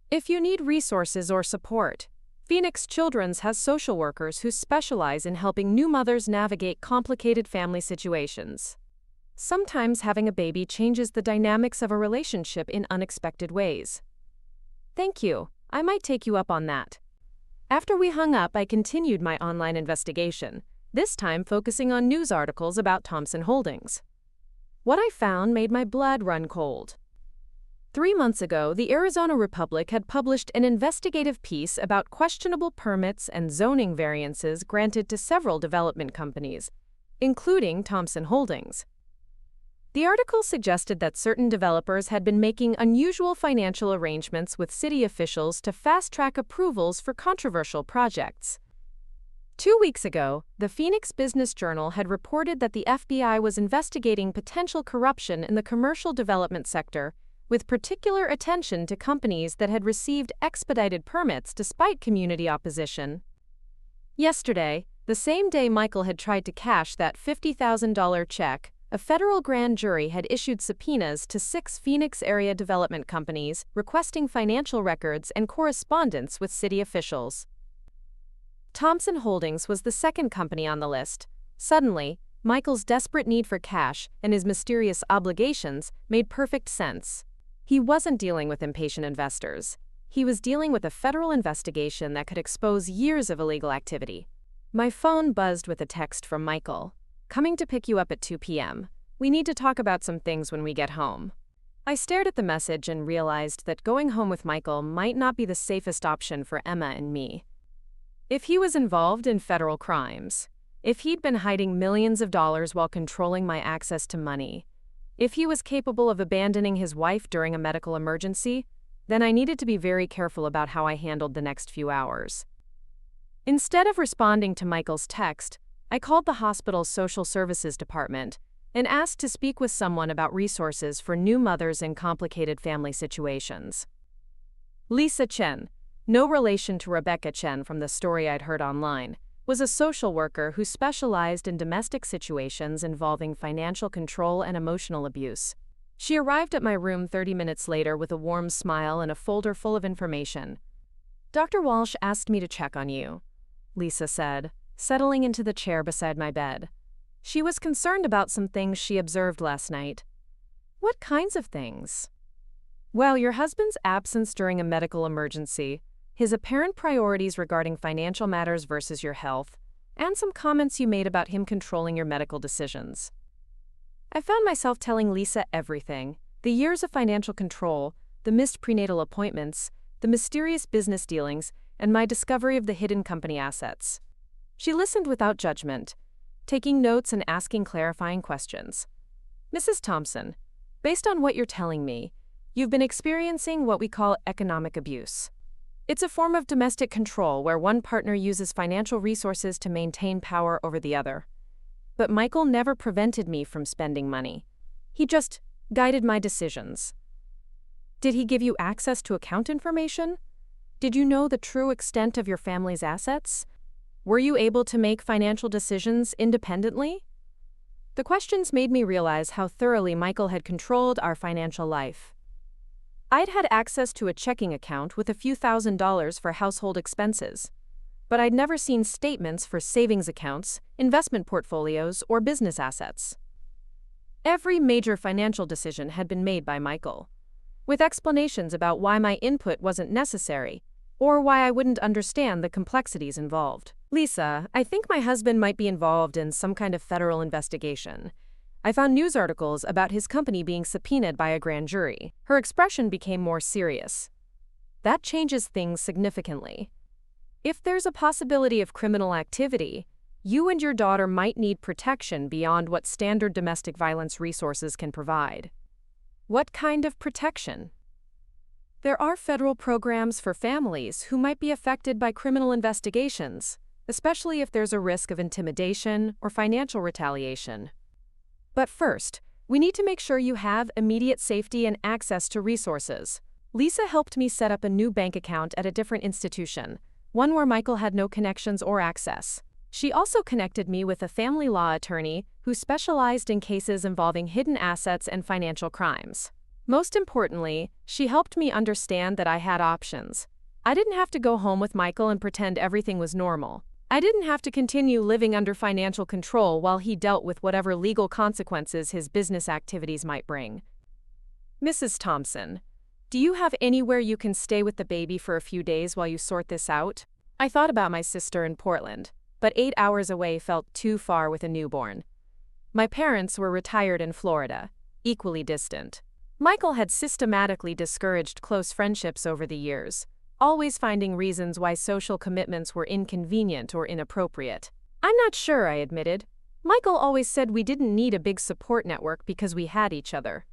If you need resources or support, Phoenix Children's has social workers who specialize in helping new mothers navigate complicated family situations. Sometimes having a baby changes the dynamics of a relationship in unexpected ways. Thank you, I might take you up on that. After we hung up, I continued my online investigation, this time focusing on news articles about Thompson Holdings. What I found made my blood run cold. 3 months ago, the Arizona Republic had published an investigative piece about questionable permits and zoning variances granted to several development companies, including Thompson Holdings. The article suggested that certain developers had been making unusual financial arrangements with city officials to fast-track approvals for controversial projects. 2 weeks ago, the Phoenix Business Journal had reported that the FBI was investigating potential corruption in the commercial development sector, with particular attention to companies that had received expedited permits despite community opposition. Yesterday, the same day Michael had tried to cash that $50,000 check, A federal grand jury had issued subpoenas to 6 Phoenix area development companies requesting financial records and correspondence with city officials. Thompson Holdings was the second company on the list. Suddenly, Michael's desperate need for cash and his mysterious obligations made perfect sense. He wasn't dealing with impatient investors. He was dealing with a federal investigation that could expose years of illegal activity. My phone buzzed with a text from Michael. "Coming to pick you up at 2 p.m. We need to talk about some things when we get home." I stared at the message and realized that going home with Michael might not be the safest option for Emma and me. If he was involved in federal crimes, if he'd been hiding millions of dollars while controlling my access to money, if he was capable of abandoning his wife during a medical emergency, then I needed to be very careful about how I handled the next few hours. Instead of responding to Michael's text, I called the hospital's social services department and asked to speak with someone about resources for new mothers in complicated family situations. Lisa Chen, no relation to Rebecca Chen from the story I'd heard online, was a social worker who specialized in domestic situations involving financial control and emotional abuse. She arrived at my room 30 minutes later with a warm smile and a folder full of information. "Dr. Walsh asked me to check on you," Lisa said, settling into the chair beside my bed. She was concerned about some things she observed last night. "What kinds of things?" "Well, your husband's absence during a medical emergency, his apparent priorities regarding financial matters versus your health, and some comments you made about him controlling your medical decisions." I found myself telling Lisa everything: the years of financial control, the missed prenatal appointments, the mysterious business dealings, and my discovery of the hidden company assets. She listened without judgment, taking notes and asking clarifying questions. "Mrs. Thompson, based on what you're telling me, you've been experiencing what we call economic abuse. It's a form of domestic control where one partner uses financial resources to maintain power over the other. But Michael never prevented me from spending money. He just guided my decisions." "Did he give you access to account information? Did you know the true extent of your family's assets? Were you able to make financial decisions independently?" The questions made me realize how thoroughly Michael had controlled our financial life. I'd had access to a checking account with a few $1,000s for household expenses, but I'd never seen statements for savings accounts, investment portfolios, or business assets. Every major financial decision had been made by Michael, with explanations about why my input wasn't necessary, or why I wouldn't understand the complexities involved. "Lisa, I think my husband might be involved in some kind of federal investigation. I found news articles about his company being subpoenaed by a grand jury." Her expression became more serious. "That changes things significantly. If there's a possibility of criminal activity, you and your daughter might need protection beyond what standard domestic violence resources can provide." "What kind of protection?" "There are federal programs for families who might be affected by criminal investigations, especially if there's a risk of intimidation or financial retaliation. But first, we need to make sure you have immediate safety and access to resources." Lisa helped me set up a new bank account at a different institution, one where Michael had no connections or access. She also connected me with a family law attorney who specialized in cases involving hidden assets and financial crimes. Most importantly, she helped me understand that I had options. I didn't have to go home with Michael and pretend everything was normal. I didn't have to continue living under financial control while he dealt with whatever legal consequences his business activities might bring. "Mrs. Thompson, do you have anywhere you can stay with the baby for a few days while you sort this out?" I thought about my sister in Portland, but 8 hours away felt too far with a newborn. My parents were retired in Florida, equally distant. Michael had systematically discouraged close friendships over the years, always finding reasons why social commitments were inconvenient or inappropriate. "I'm not sure," I admitted. "Michael always said we didn't need a big support network because we had each other."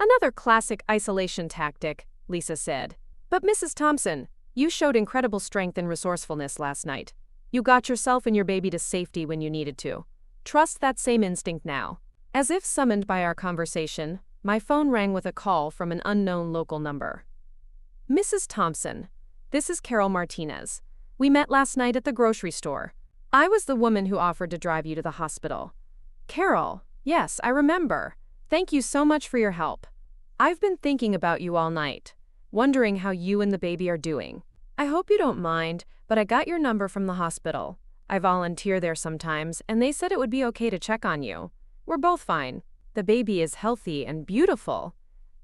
"Another classic isolation tactic," Lisa said. "But Mrs. Thompson, you showed incredible strength and resourcefulness last night. You got yourself and your baby to safety when you needed to. Trust that same instinct now." As if summoned by our conversation, my phone rang with a call from an unknown local number. "Mrs. Thompson, this is Carol Martinez. We met last night at the grocery store. I was the woman who offered to drive you to the hospital." "Carol, Yes, I remember. Thank you so much for your help. I've been thinking about you all night, wondering how you and the baby are doing. I hope you don't mind, but I got your number from the hospital. I volunteer there sometimes, and they said it would be okay to check on you. We're both fine. The baby is healthy and beautiful.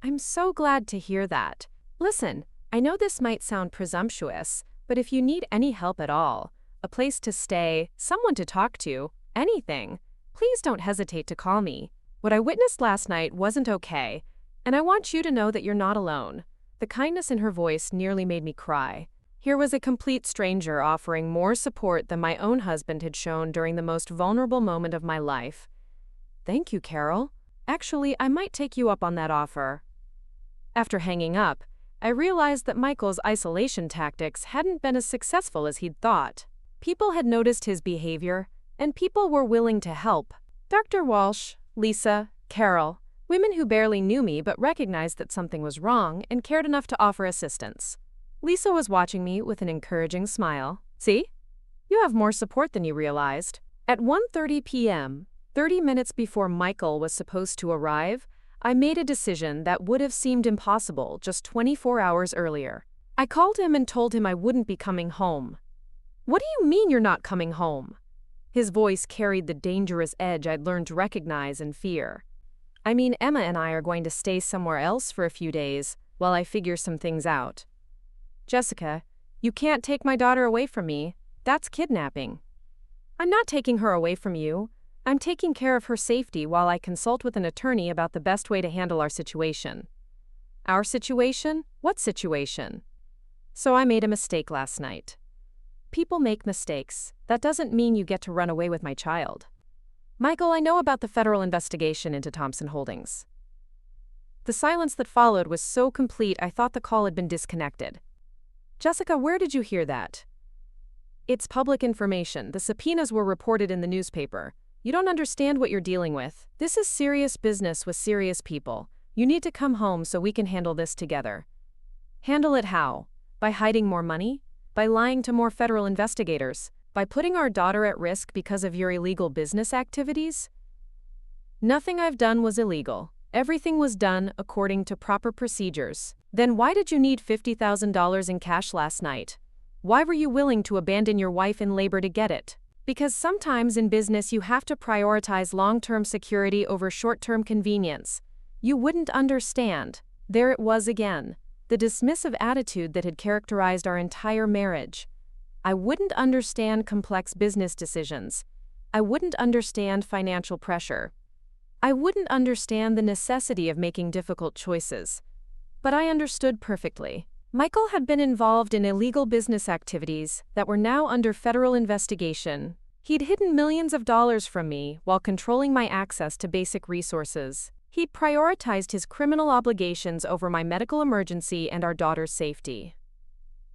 I'm so glad to hear that. Listen, I know this might sound presumptuous, but if you need any help at all, a place to stay, someone to talk to, anything, please don't hesitate to call me. What I witnessed last night wasn't okay, and I want you to know that you're not alone. The kindness in her voice nearly made me cry. Here was a complete stranger offering more support than my own husband had shown during the most vulnerable moment of my life. Thank you, Carol. Actually, I might take you up on that offer. After hanging up, I realized that Michael's isolation tactics hadn't been as successful as he'd thought. People had noticed his behavior, and people were willing to help. Dr. Walsh, Lisa, Carol, women who barely knew me but recognized that something was wrong and cared enough to offer assistance. Lisa was watching me with an encouraging smile. See? You have more support than you realized. At 1:30 p.m., 30 minutes before Michael was supposed to arrive, I made a decision that would have seemed impossible just 24 hours earlier. I called him and told him I wouldn't be coming home. What do you mean you're not coming home? His voice carried the dangerous edge I'd learned to recognize and fear. I mean, Emma and I are going to stay somewhere else for a few days while I figure some things out. Jessica, you can't take my daughter away from me. That's kidnapping. I'm not taking her away from you. I'm taking care of her safety while I consult with an attorney about the best way to handle our situation. Our situation? What situation? So I made a mistake last night. People make mistakes. That doesn't mean you get to run away with my child. Michael, I know about the federal investigation into Thompson Holdings. The silence that followed was so complete I thought the call had been disconnected. Jessica, where did you hear that? It's public information. The subpoenas were reported in the newspaper. You don't understand what you're dealing with. This is serious business with serious people. You need to come home so we can handle this together. Handle it how? By hiding more money? By lying to more federal investigators? By putting our daughter at risk because of your illegal business activities? Nothing I've done was illegal. Everything was done according to proper procedures. Then why did you need $50,000 in cash last night? Why were you willing to abandon your wife in labor to get it? Because sometimes in business you have to prioritize long-term security over short-term convenience. You wouldn't understand. There it was again. The dismissive attitude that had characterized our entire marriage. I wouldn't understand complex business decisions. I wouldn't understand financial pressure. I wouldn't understand the necessity of making difficult choices. But I understood perfectly. Michael had been involved in illegal business activities that were now under federal investigation. He'd hidden millions of dollars from me while controlling my access to basic resources. He'd prioritized his criminal obligations over my medical emergency and our daughter's safety.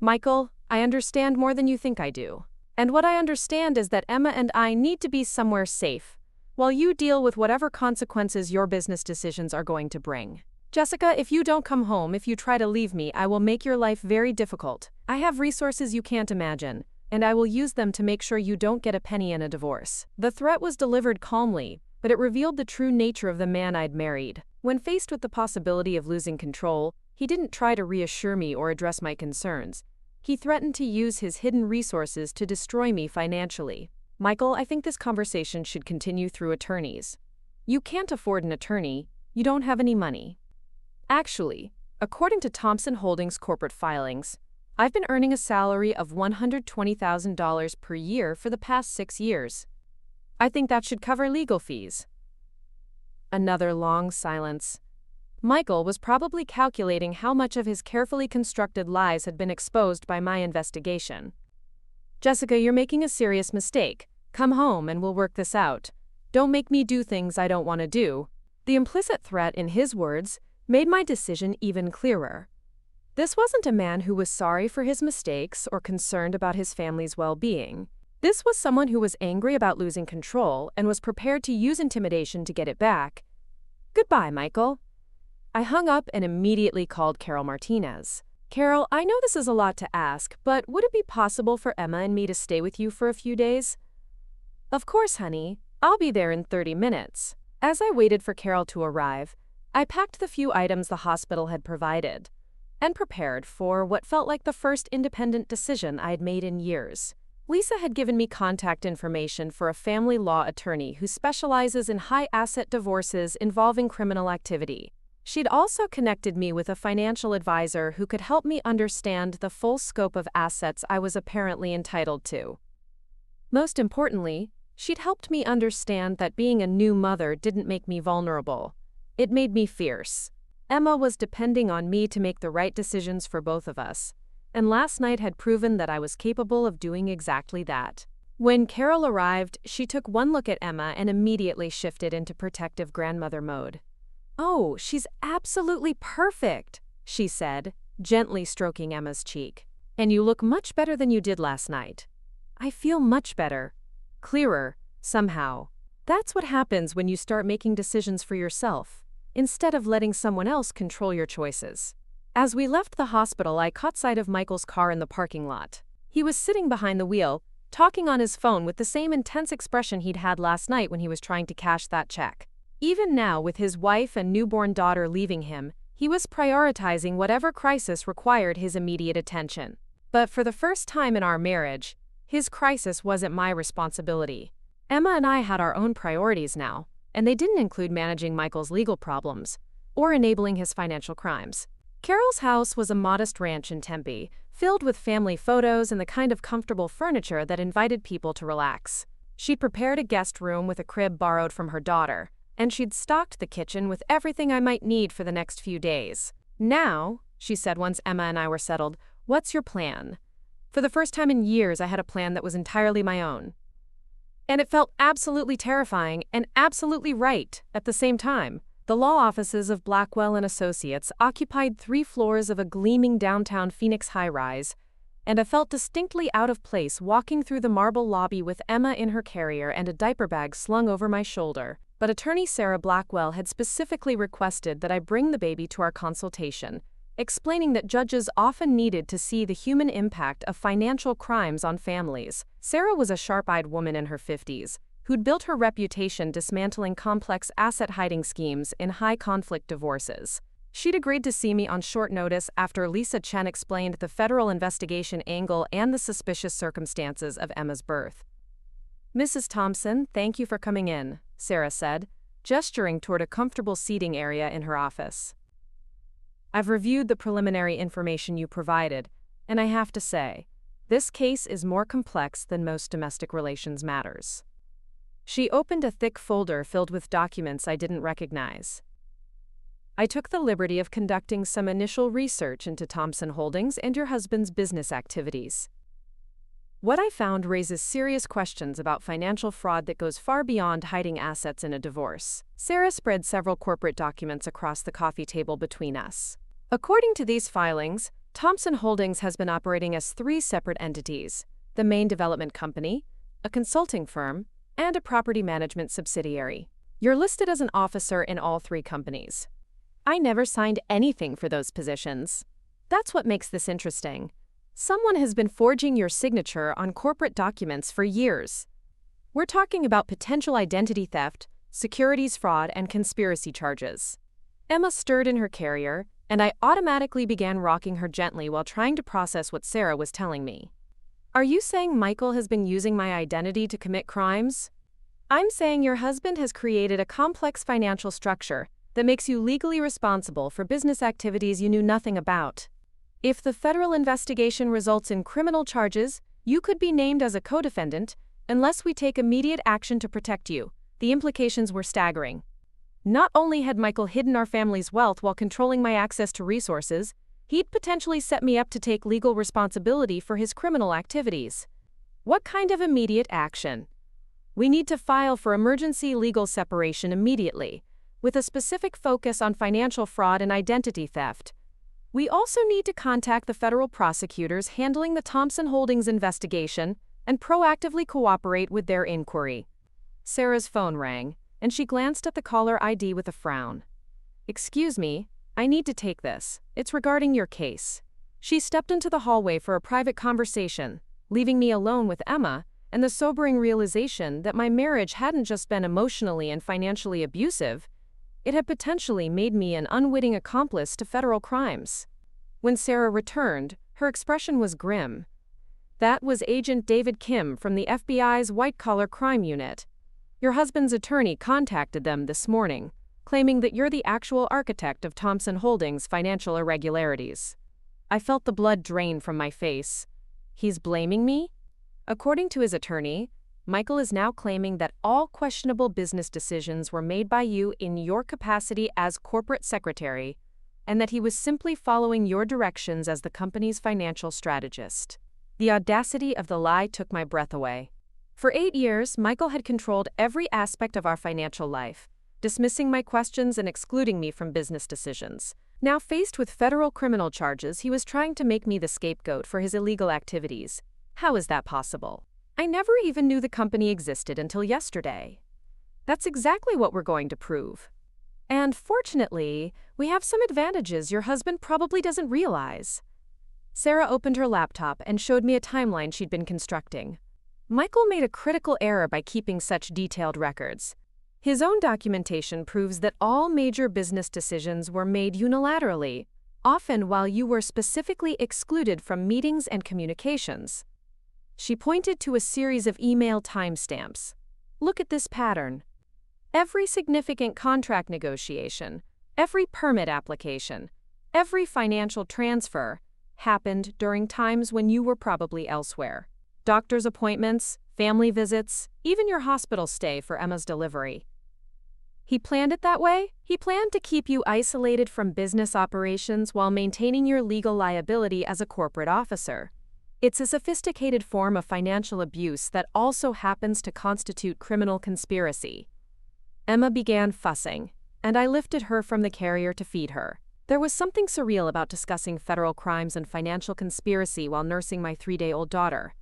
Michael, I understand more than you think I do. And what I understand is that Emma and I need to be somewhere safe, while you deal with whatever consequences your business decisions are going to bring. Jessica, if you don't come home, if you try to leave me, I will make your life very difficult. I have resources you can't imagine, and I will use them to make sure you don't get a penny in a divorce. The threat was delivered calmly, but it revealed the true nature of the man I'd married. When faced with the possibility of losing control, he didn't try to reassure me or address my concerns. He threatened to use his hidden resources to destroy me financially. Michael, I think this conversation should continue through attorneys. You can't afford an attorney. You don't have any money. Actually, according to Thompson Holdings corporate filings, I've been earning a salary of $120,000 per year for the past 6 years. I think that should cover legal fees. Another long silence. Michael was probably calculating how much of his carefully constructed lies had been exposed by my investigation. Jessica, you're making a serious mistake. Come home and we'll work this out. Don't make me do things I don't want to do. The implicit threat in his words made my decision even clearer. This wasn't a man who was sorry for his mistakes or concerned about his family's well-being. This was someone who was angry about losing control and was prepared to use intimidation to get it back. Goodbye, Michael. I hung up and immediately called Carol Martinez. Carol, I know this is a lot to ask, but would it be possible for Emma and me to stay with you for a few days? Of course, honey. I'll be there in 30 minutes. As I waited for Carol to arrive, I packed the few items the hospital had provided and prepared for what felt like the first independent decision I had made in years. Lisa had given me contact information for a family law attorney who specializes in high-asset divorces involving criminal activity. She'd also connected me with a financial advisor who could help me understand the full scope of assets I was apparently entitled to. Most importantly, she'd helped me understand that being a new mother didn't make me vulnerable. It made me fierce. Emma was depending on me to make the right decisions for both of us, and last night had proven that I was capable of doing exactly that. When Carol arrived, she took one look at Emma and immediately shifted into protective grandmother mode. "Oh, she's absolutely perfect," she said, gently stroking Emma's cheek. "And you look much better than you did last night." "I feel much better. Clearer, somehow." That's what happens when you start making decisions for yourself, instead of letting someone else control your choices. As we left the hospital, I caught sight of Michael's car in the parking lot. He was sitting behind the wheel, talking on his phone with the same intense expression he'd had last night when he was trying to cash that check. Even now, with his wife and newborn daughter leaving him, he was prioritizing whatever crisis required his immediate attention. But for the first time in our marriage, his crisis wasn't my responsibility. Emma and I had our own priorities now, and they didn't include managing Michael's legal problems or enabling his financial crimes. Carol's house was a modest ranch in Tempe, filled with family photos and the kind of comfortable furniture that invited people to relax. She'd prepared a guest room with a crib borrowed from her daughter, and she'd stocked the kitchen with everything I might need for the next few days. "Now," she said once Emma and I were settled, "what's your plan?" For the first time in years, I had a plan that was entirely my own. And it felt absolutely terrifying and absolutely right at the same time. The law offices of Blackwell and Associates occupied 3 floors of a gleaming downtown Phoenix high-rise, and I felt distinctly out of place walking through the marble lobby with Emma in her carrier and a diaper bag slung over my shoulder. But attorney Sarah Blackwell had specifically requested that I bring the baby to our consultation, explaining that judges often needed to see the human impact of financial crimes on families. Sarah was a sharp-eyed woman in her 50s, who'd built her reputation dismantling complex asset-hiding schemes in high-conflict divorces. She'd agreed to see me on short notice after Lisa Chen explained the federal investigation angle and the suspicious circumstances of Emma's birth. "Mrs. Thompson, thank you for coming in," Sarah said, gesturing toward a comfortable seating area in her office. "I've reviewed the preliminary information you provided, and I have to say, this case is more complex than most domestic relations matters." She opened a thick folder filled with documents I didn't recognize. "I took the liberty of conducting some initial research into Thompson Holdings and your husband's business activities. What I found raises serious questions about financial fraud that goes far beyond hiding assets in a divorce." Sarah spread several corporate documents across the coffee table between us. "According to these filings, Thompson Holdings has been operating as 3 separate entities: the main development company, a consulting firm, and a property management subsidiary. You're listed as an officer in all 3 companies. I never signed anything for those positions. That's what makes this interesting. Someone has been forging your signature on corporate documents for years. We're talking about potential identity theft, securities fraud, and conspiracy charges." Emma stirred in her carrier, and I automatically began rocking her gently while trying to process what Sarah was telling me. "Are you saying Michael has been using my identity to commit crimes?" "I'm saying your husband has created a complex financial structure that makes you legally responsible for business activities you knew nothing about. If the federal investigation results in criminal charges, you could be named as a co-defendant unless we take immediate action to protect you." The implications were staggering. Not only had Michael hidden our family's wealth while controlling my access to resources, he'd potentially set me up to take legal responsibility for his criminal activities. "What kind of immediate action?" "We need to file for emergency legal separation immediately, with a specific focus on financial fraud and identity theft. We also need to contact the federal prosecutors handling the Thompson Holdings investigation and proactively cooperate with their inquiry." Sarah's phone rang, and she glanced at the caller ID with a frown. "Excuse me, I need to take this. It's regarding your case." She stepped into the hallway for a private conversation, leaving me alone with Emma, and the sobering realization that my marriage hadn't just been emotionally and financially abusive, it had potentially made me an unwitting accomplice to federal crimes. When Sarah returned, her expression was grim. "That was Agent David Kim from the FBI's white-collar crime unit. Your husband's attorney contacted them this morning, claiming that you're the actual architect of Thompson Holdings' financial irregularities." I felt the blood drain from my face. He's blaming me? According to his attorney, Michael is now claiming that all questionable business decisions were made by you in your capacity as corporate secretary, and that he was simply following your directions as the company's financial strategist. The audacity of the lie took my breath away. For 8 years, Michael had controlled every aspect of our financial life, dismissing my questions and excluding me from business decisions. Now faced with federal criminal charges, he was trying to make me the scapegoat for his illegal activities. How is that possible? I never even knew the company existed until yesterday. That's exactly what we're going to prove. And fortunately, we have some advantages your husband probably doesn't realize. Sarah opened her laptop and showed me a timeline she'd been constructing. Michael made a critical error by keeping such detailed records. His own documentation proves that all major business decisions were made unilaterally, often while you were specifically excluded from meetings and communications. She pointed to a series of email timestamps. Look at this pattern. Every significant contract negotiation, every permit application, every financial transfer happened during times when you were probably elsewhere. Doctor's appointments, family visits, even your hospital stay for Emma's delivery. He planned it that way? He planned to keep you isolated from business operations while maintaining your legal liability as a corporate officer. It's a sophisticated form of financial abuse that also happens to constitute criminal conspiracy. Emma began fussing, and I lifted her from the carrier to feed her. There was something surreal about discussing federal crimes and financial conspiracy while nursing my 3-day-old daughter.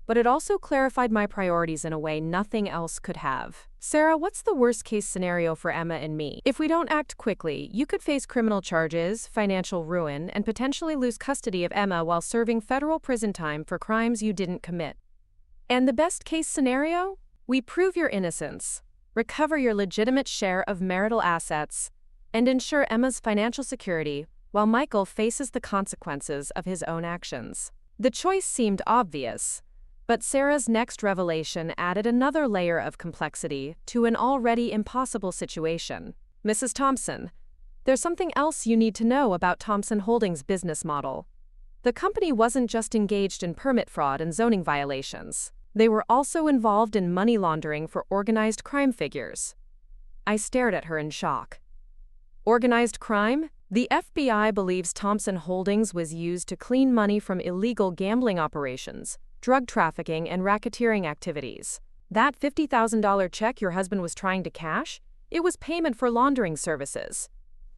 But it also clarified my priorities in a way nothing else could have. "Sarah, what's the worst-case scenario for Emma and me? If we don't act quickly, you could face criminal charges, financial ruin, and potentially lose custody of Emma while serving federal prison time for crimes you didn't commit. And the best-case scenario? We prove your innocence, recover your legitimate share of marital assets, and ensure Emma's financial security while Michael faces the consequences of his own actions." The choice seemed obvious, but Sarah's next revelation added another layer of complexity to an already impossible situation. "Mrs. Thompson, there's something else you need to know about Thompson Holdings' business model. The company wasn't just engaged in permit fraud and zoning violations. They were also involved in money laundering for organized crime figures." I stared at her in shock. Organized crime? The FBI believes Thompson Holdings was used to clean money from illegal gambling operations, drug trafficking, and racketeering activities. That $50,000 check your husband was trying to cash? It was payment for laundering services.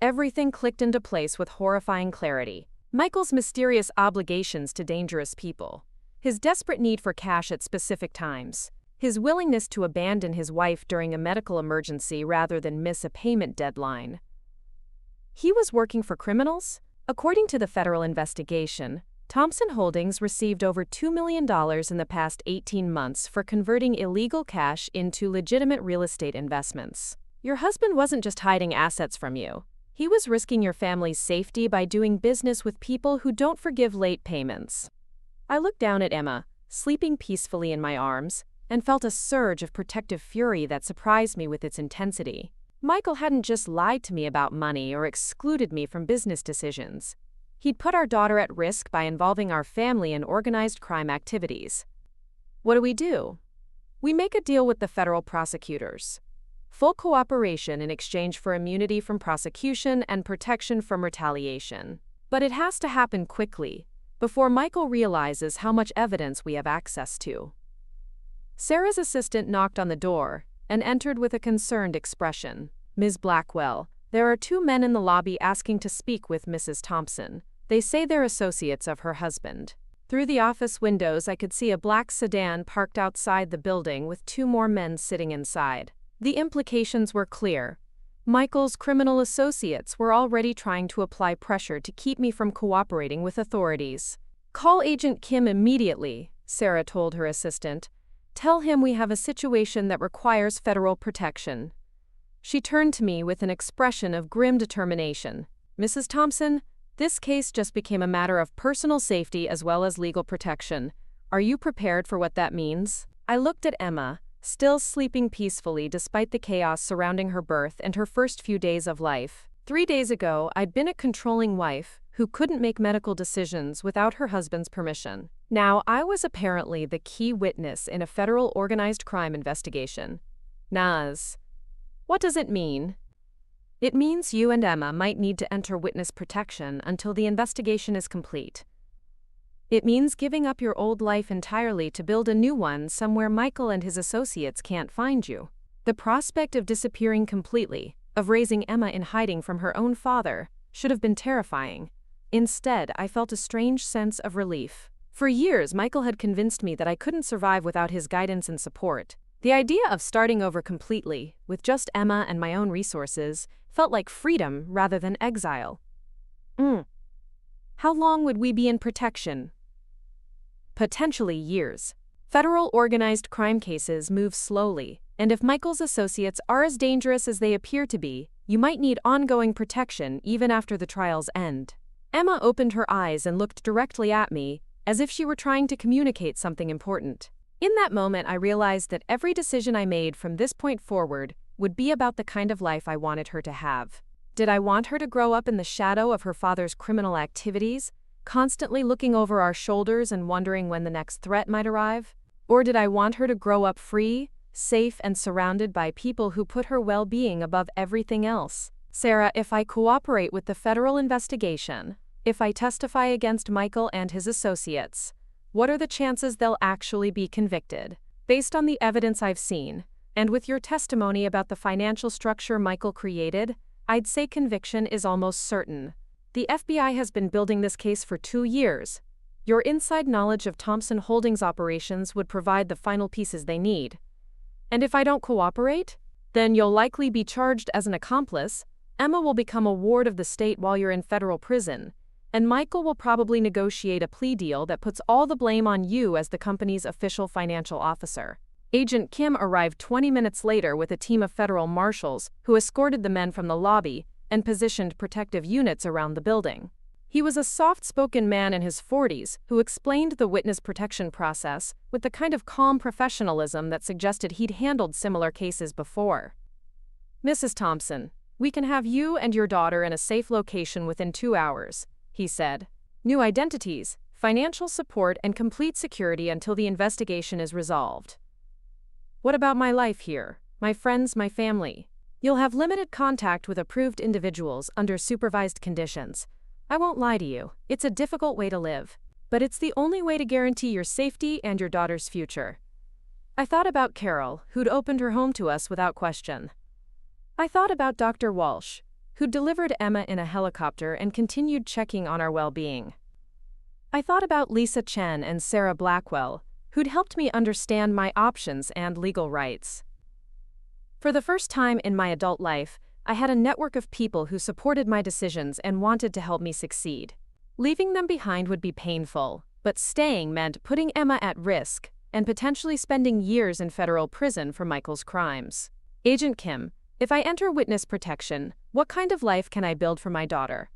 Everything clicked into place with horrifying clarity. Michael's mysterious obligations to dangerous people, his desperate need for cash at specific times, his willingness to abandon his wife during a medical emergency rather than miss a payment deadline. He was working for criminals? According to the federal investigation, Thompson Holdings received over $2 million in the past 18 months for converting illegal cash into legitimate real estate investments. Your husband wasn't just hiding assets from you. He was risking your family's safety by doing business with people who don't forgive late payments. I looked down at Emma, sleeping peacefully in my arms, and felt a surge of protective fury that surprised me with its intensity. Michael hadn't just lied to me about money or excluded me from business decisions. He'd put our daughter at risk by involving our family in organized crime activities. What do? We make a deal with the federal prosecutors. Full cooperation in exchange for immunity from prosecution and protection from retaliation. But it has to happen quickly, before Michael realizes how much evidence we have access to. Sarah's assistant knocked on the door and entered with a concerned expression. "Ms. Blackwell, there are 2 men in the lobby asking to speak with Mrs. Thompson. They say they're associates of her husband." Through the office windows, I could see a black sedan parked outside the building with 2 more men sitting inside. The implications were clear. Michael's criminal associates were already trying to apply pressure to keep me from cooperating with authorities. "Call Agent Kim immediately," Sarah told her assistant, Tell him we have a situation that requires federal protection." She turned to me with an expression of grim determination. "Mrs. Thompson, this case just became a matter of personal safety as well as legal protection. Are you prepared for what that means?" I looked at Emma, still sleeping peacefully despite the chaos surrounding her birth and her first few days of life. 3 days ago, I'd been a controlling wife who couldn't make medical decisions without her husband's permission. Now, I was apparently the key witness in a federal organized crime investigation. Naz. What does it mean? It means you and Emma might need to enter witness protection until the investigation is complete. It means giving up your old life entirely to build a new one somewhere Michael and his associates can't find you. The prospect of disappearing completely, of raising Emma in hiding from her own father, should have been terrifying. Instead, I felt a strange sense of relief. For years, Michael had convinced me that I couldn't survive without his guidance and support. The idea of starting over completely, with just Emma and my own resources, felt like freedom rather than exile. How long would we be in protection? Potentially years. Federal organized crime cases move slowly, and if Michael's associates are as dangerous as they appear to be, you might need ongoing protection even after the trials end. Emma opened her eyes and looked directly at me, as if she were trying to communicate something important. In that moment, I realized that every decision I made from this point forward would be about the kind of life I wanted her to have. Did I want her to grow up in the shadow of her father's criminal activities, constantly looking over our shoulders and wondering when the next threat might arrive? Or did I want her to grow up free, safe, and surrounded by people who put her well-being above everything else? Sarah, if I cooperate with the federal investigation, if I testify against Michael and his associates, what are the chances they'll actually be convicted? Based on the evidence I've seen, and with your testimony about the financial structure Michael created, I'd say conviction is almost certain. The FBI has been building this case for 2 years. Your inside knowledge of Thompson Holdings operations would provide the final pieces they need. And if I don't cooperate, then you'll likely be charged as an accomplice, Emma will become a ward of the state while you're in federal prison, and Michael will probably negotiate a plea deal that puts all the blame on you as the company's official financial officer. Agent Kim arrived 20 minutes later with a team of federal marshals who escorted the men from the lobby and positioned protective units around the building. He was a soft-spoken man in his 40s who explained the witness protection process with the kind of calm professionalism that suggested he'd handled similar cases before. "Mrs. Thompson, we can have you and your daughter in a safe location within 2 hours," he said. "New identities, financial support, and complete security until the investigation is resolved." "What about my life here? My friends, my family?" "You'll have limited contact with approved individuals under supervised conditions. I won't lie to you, it's a difficult way to live, but it's the only way to guarantee your safety and your daughter's future." I thought about Carol, who'd opened her home to us without question. I thought about Dr. Walsh, who delivered Emma in a helicopter and continued checking on our well-being. I thought about Lisa Chen and Sarah Blackwell, who'd helped me understand my options and legal rights. For the first time in my adult life, I had a network of people who supported my decisions and wanted to help me succeed. Leaving them behind would be painful, but staying meant putting Emma at risk and potentially spending years in federal prison for Michael's crimes. "Agent Kim, if I enter witness protection, what kind of life can I build for my daughter?"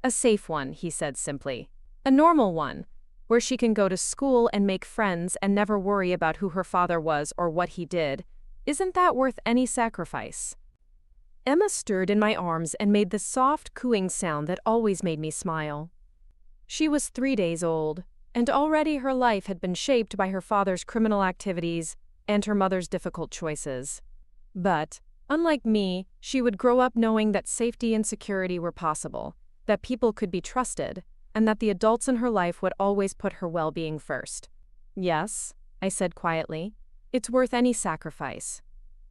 "A safe one," he said simply. "A normal one, where she can go to school and make friends and never worry about who her father was or what he did. Isn't that worth any sacrifice?" Emma stirred in my arms and made the soft, cooing sound that always made me smile. She was 3 days old, and already her life had been shaped by her father's criminal activities and her mother's difficult choices. But, unlike me, she would grow up knowing that safety and security were possible, that people could be trusted, and that the adults in her life would always put her well-being first. "Yes," I said quietly, "it's worth any sacrifice."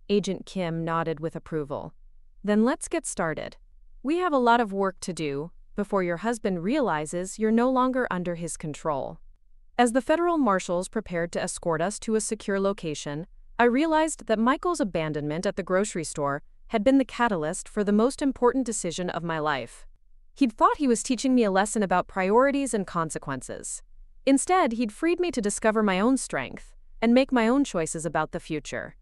Agent Kim nodded with approval. "Then let's get started. We have a lot of work to do before your husband realizes you're no longer under his control." As the federal marshals prepared to escort us to a secure location, I realized that Michael's abandonment at the grocery store had been the catalyst for the most important decision of my life. He'd thought he was teaching me a lesson about priorities and consequences. Instead, he'd freed me to discover my own strength and make my own choices about the future.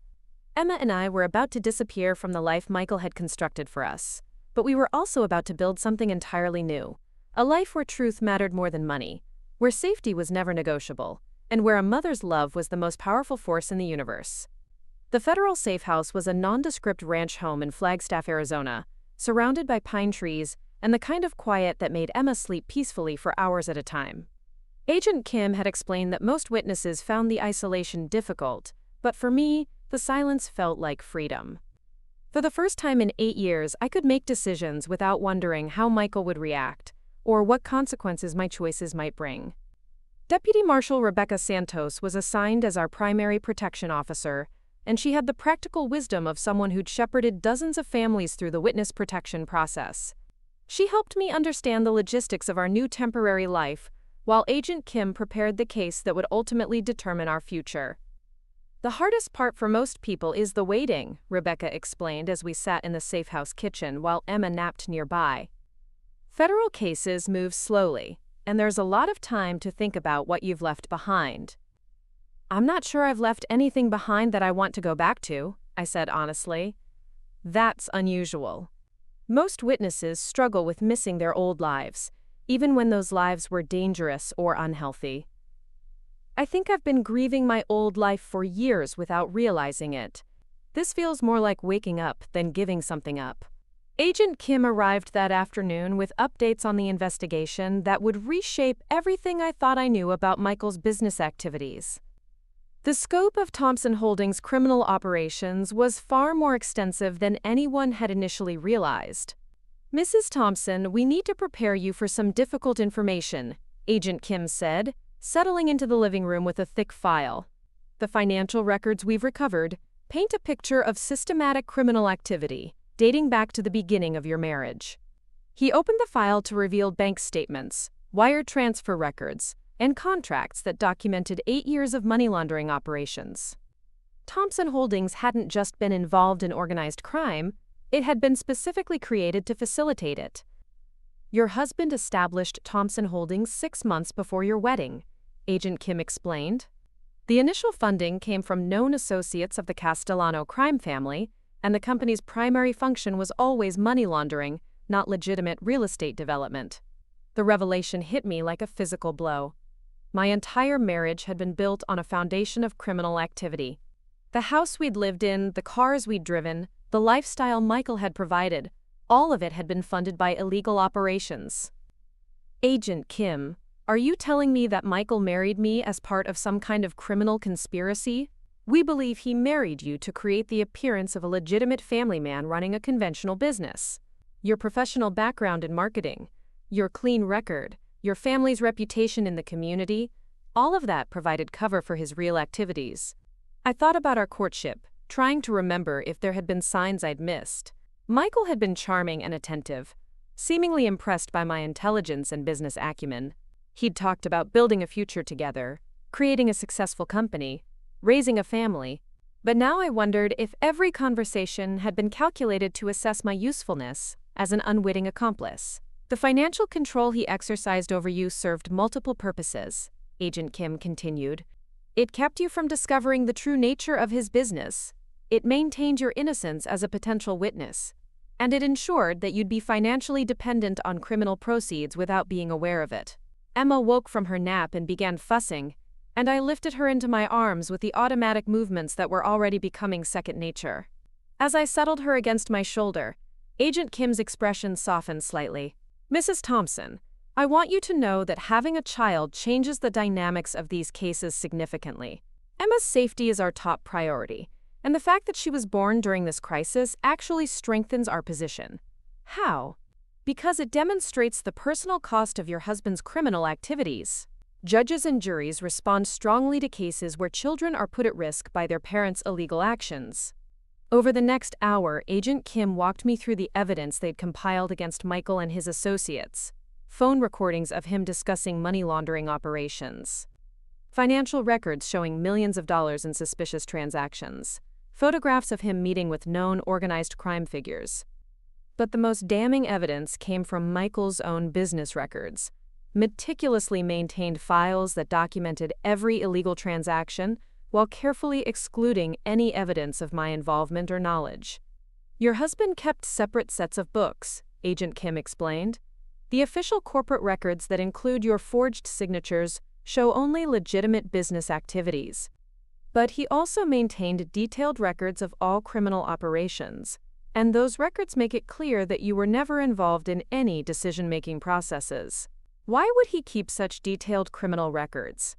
Emma and I were about to disappear from the life Michael had constructed for us, but we were also about to build something entirely new, a life where truth mattered more than money, where safety was never negotiable, and where a mother's love was the most powerful force in the universe. The Federal Safe House was a nondescript ranch home in Flagstaff, Arizona, surrounded by pine trees and the kind of quiet that made Emma sleep peacefully for hours at a time. Agent Kim had explained that most witnesses found the isolation difficult, but for me, the silence felt like freedom. For the first time in 8 years, I could make decisions without wondering how Michael would react, or what consequences my choices might bring. Deputy Marshal Rebecca Santos was assigned as our primary protection officer, and she had the practical wisdom of someone who'd shepherded dozens of families through the witness protection process. She helped me understand the logistics of our new temporary life, while Agent Kim prepared the case that would ultimately determine our future. The hardest part for most people is the waiting, Rebecca explained as we sat in the safe house kitchen while Emma napped nearby. Federal cases move slowly, and there's a lot of time to think about what you've left behind. I'm not sure I've left anything behind that I want to go back to, I said honestly. That's unusual. Most witnesses struggle with missing their old lives, even when those lives were dangerous or unhealthy. I think I've been grieving my old life for years without realizing it. This feels more like waking up than giving something up. Agent Kim arrived that afternoon with updates on the investigation that would reshape everything I thought I knew about Michael's business activities. The scope of Thompson Holdings' criminal operations was far more extensive than anyone had initially realized. Mrs. Thompson, we need to prepare you for some difficult information, Agent Kim said, settling into the living room with a thick file. The financial records we've recovered paint a picture of systematic criminal activity dating back to the beginning of your marriage. He opened the file to reveal bank statements, wire transfer records, and contracts that documented 8 years of money laundering operations. Thompson Holdings hadn't just been involved in organized crime, it had been specifically created to facilitate it. Your husband established Thompson Holdings 6 months before your wedding, Agent Kim explained. The initial funding came from known associates of the Castellano crime family, and the company's primary function was always money laundering, not legitimate real estate development. The revelation hit me like a physical blow. My entire marriage had been built on a foundation of criminal activity. The house we'd lived in, the cars we'd driven, the lifestyle Michael had provided, all of it had been funded by illegal operations. Agent Kim, are you telling me that Michael married me as part of some kind of criminal conspiracy? We believe he married you to create the appearance of a legitimate family man running a conventional business. Your professional background in marketing, your clean record, your family's reputation in the community, all of that provided cover for his real activities. I thought about our courtship, trying to remember if there had been signs I'd missed. Michael had been charming and attentive, seemingly impressed by my intelligence and business acumen. He'd talked about building a future together, creating a successful company, raising a family. But now I wondered if every conversation had been calculated to assess my usefulness as an unwitting accomplice. The financial control he exercised over you served multiple purposes, Agent Kim continued. It kept you from discovering the true nature of his business. It maintained your innocence as a potential witness. And it ensured that you'd be financially dependent on criminal proceeds without being aware of it. Emma woke from her nap and began fussing, and I lifted her into my arms with the automatic movements that were already becoming second nature. As I settled her against my shoulder, Agent Kim's expression softened slightly. Mrs. Thompson, I want you to know that having a child changes the dynamics of these cases significantly. Emma's safety is our top priority, and the fact that she was born during this crisis actually strengthens our position. How? Because it demonstrates the personal cost of your husband's criminal activities. Judges and juries respond strongly to cases where children are put at risk by their parents' illegal actions. Over the next hour, Agent Kim walked me through the evidence they'd compiled against Michael and his associates. Phone recordings of him discussing money laundering operations. Financial records showing millions of dollars in suspicious transactions. Photographs of him meeting with known organized crime figures. But the most damning evidence came from Michael's own business records. Meticulously maintained files that documented every illegal transaction, while carefully excluding any evidence of my involvement or knowledge. Your husband kept separate sets of books, Agent Kim explained. The official corporate records that include your forged signatures show only legitimate business activities. But he also maintained detailed records of all criminal operations, and those records make it clear that you were never involved in any decision-making processes. Why would he keep such detailed criminal records?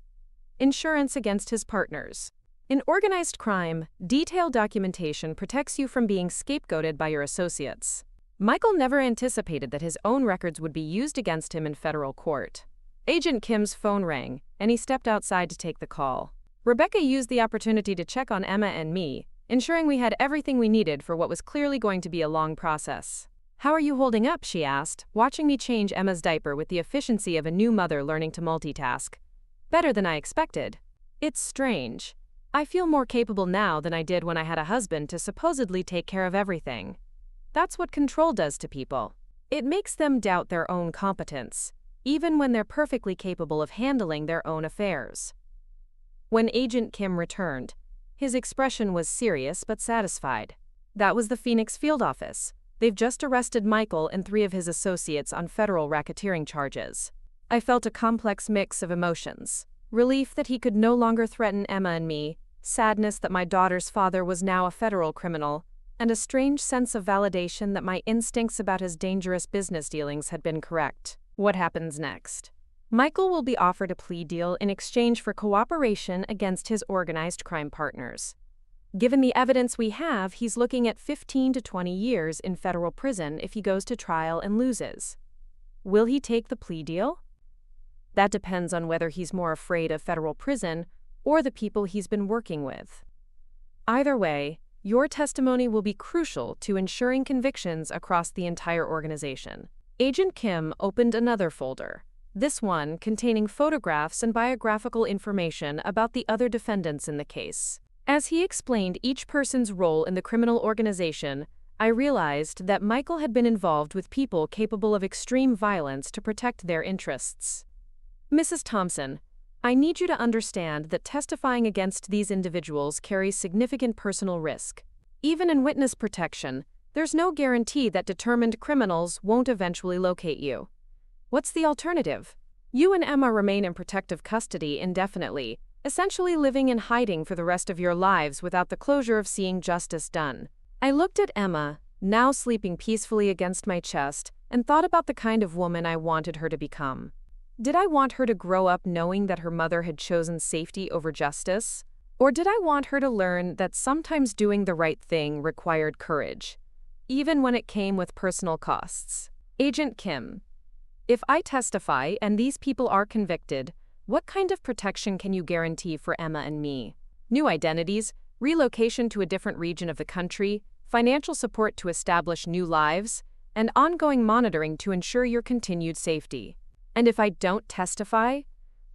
Insurance against his partners. In organized crime, detailed documentation protects you from being scapegoated by your associates. Michael never anticipated that his own records would be used against him in federal court. Agent Kim's phone rang, and he stepped outside to take the call. Rebecca used the opportunity to check on Emma and me, ensuring we had everything we needed for what was clearly going to be a long process. "How are you holding up?" she asked, watching me change Emma's diaper with the efficiency of a new mother learning to multitask. "Better than I expected. It's strange. I feel more capable now than I did when I had a husband to supposedly take care of everything. That's what control does to people. It makes them doubt their own competence, even when they're perfectly capable of handling their own affairs." When Agent Kim returned, his expression was serious but satisfied. "That was the Phoenix field office. They've just arrested Michael and 3 of his associates on federal racketeering charges." I felt a complex mix of emotions. Relief that he could no longer threaten Emma and me, sadness that my daughter's father was now a federal criminal, and a strange sense of validation that my instincts about his dangerous business dealings had been correct. What happens next? Michael will be offered a plea deal in exchange for cooperation against his organized crime partners. Given the evidence we have, he's looking at 15 to 20 years in federal prison if he goes to trial and loses. Will he take the plea deal? That depends on whether he's more afraid of federal prison or the people he's been working with. Either way, your testimony will be crucial to ensuring convictions across the entire organization. Agent Kim opened another folder, this one containing photographs and biographical information about the other defendants in the case. As he explained each person's role in the criminal organization, I realized that Michael had been involved with people capable of extreme violence to protect their interests. "Mrs. Thompson, I need you to understand that testifying against these individuals carries significant personal risk. Even in witness protection, there's no guarantee that determined criminals won't eventually locate you. What's the alternative? You and Emma remain in protective custody indefinitely, essentially living in hiding for the rest of your lives without the closure of seeing justice done." I looked at Emma, now sleeping peacefully against my chest, and thought about the kind of woman I wanted her to become. Did I want her to grow up knowing that her mother had chosen safety over justice? Or did I want her to learn that sometimes doing the right thing required courage, even when it came with personal costs? Agent Kim, if I testify and these people are convicted, what kind of protection can you guarantee for Emma and me? New identities, relocation to a different region of the country, financial support to establish new lives, and ongoing monitoring to ensure your continued safety. And if I don't testify,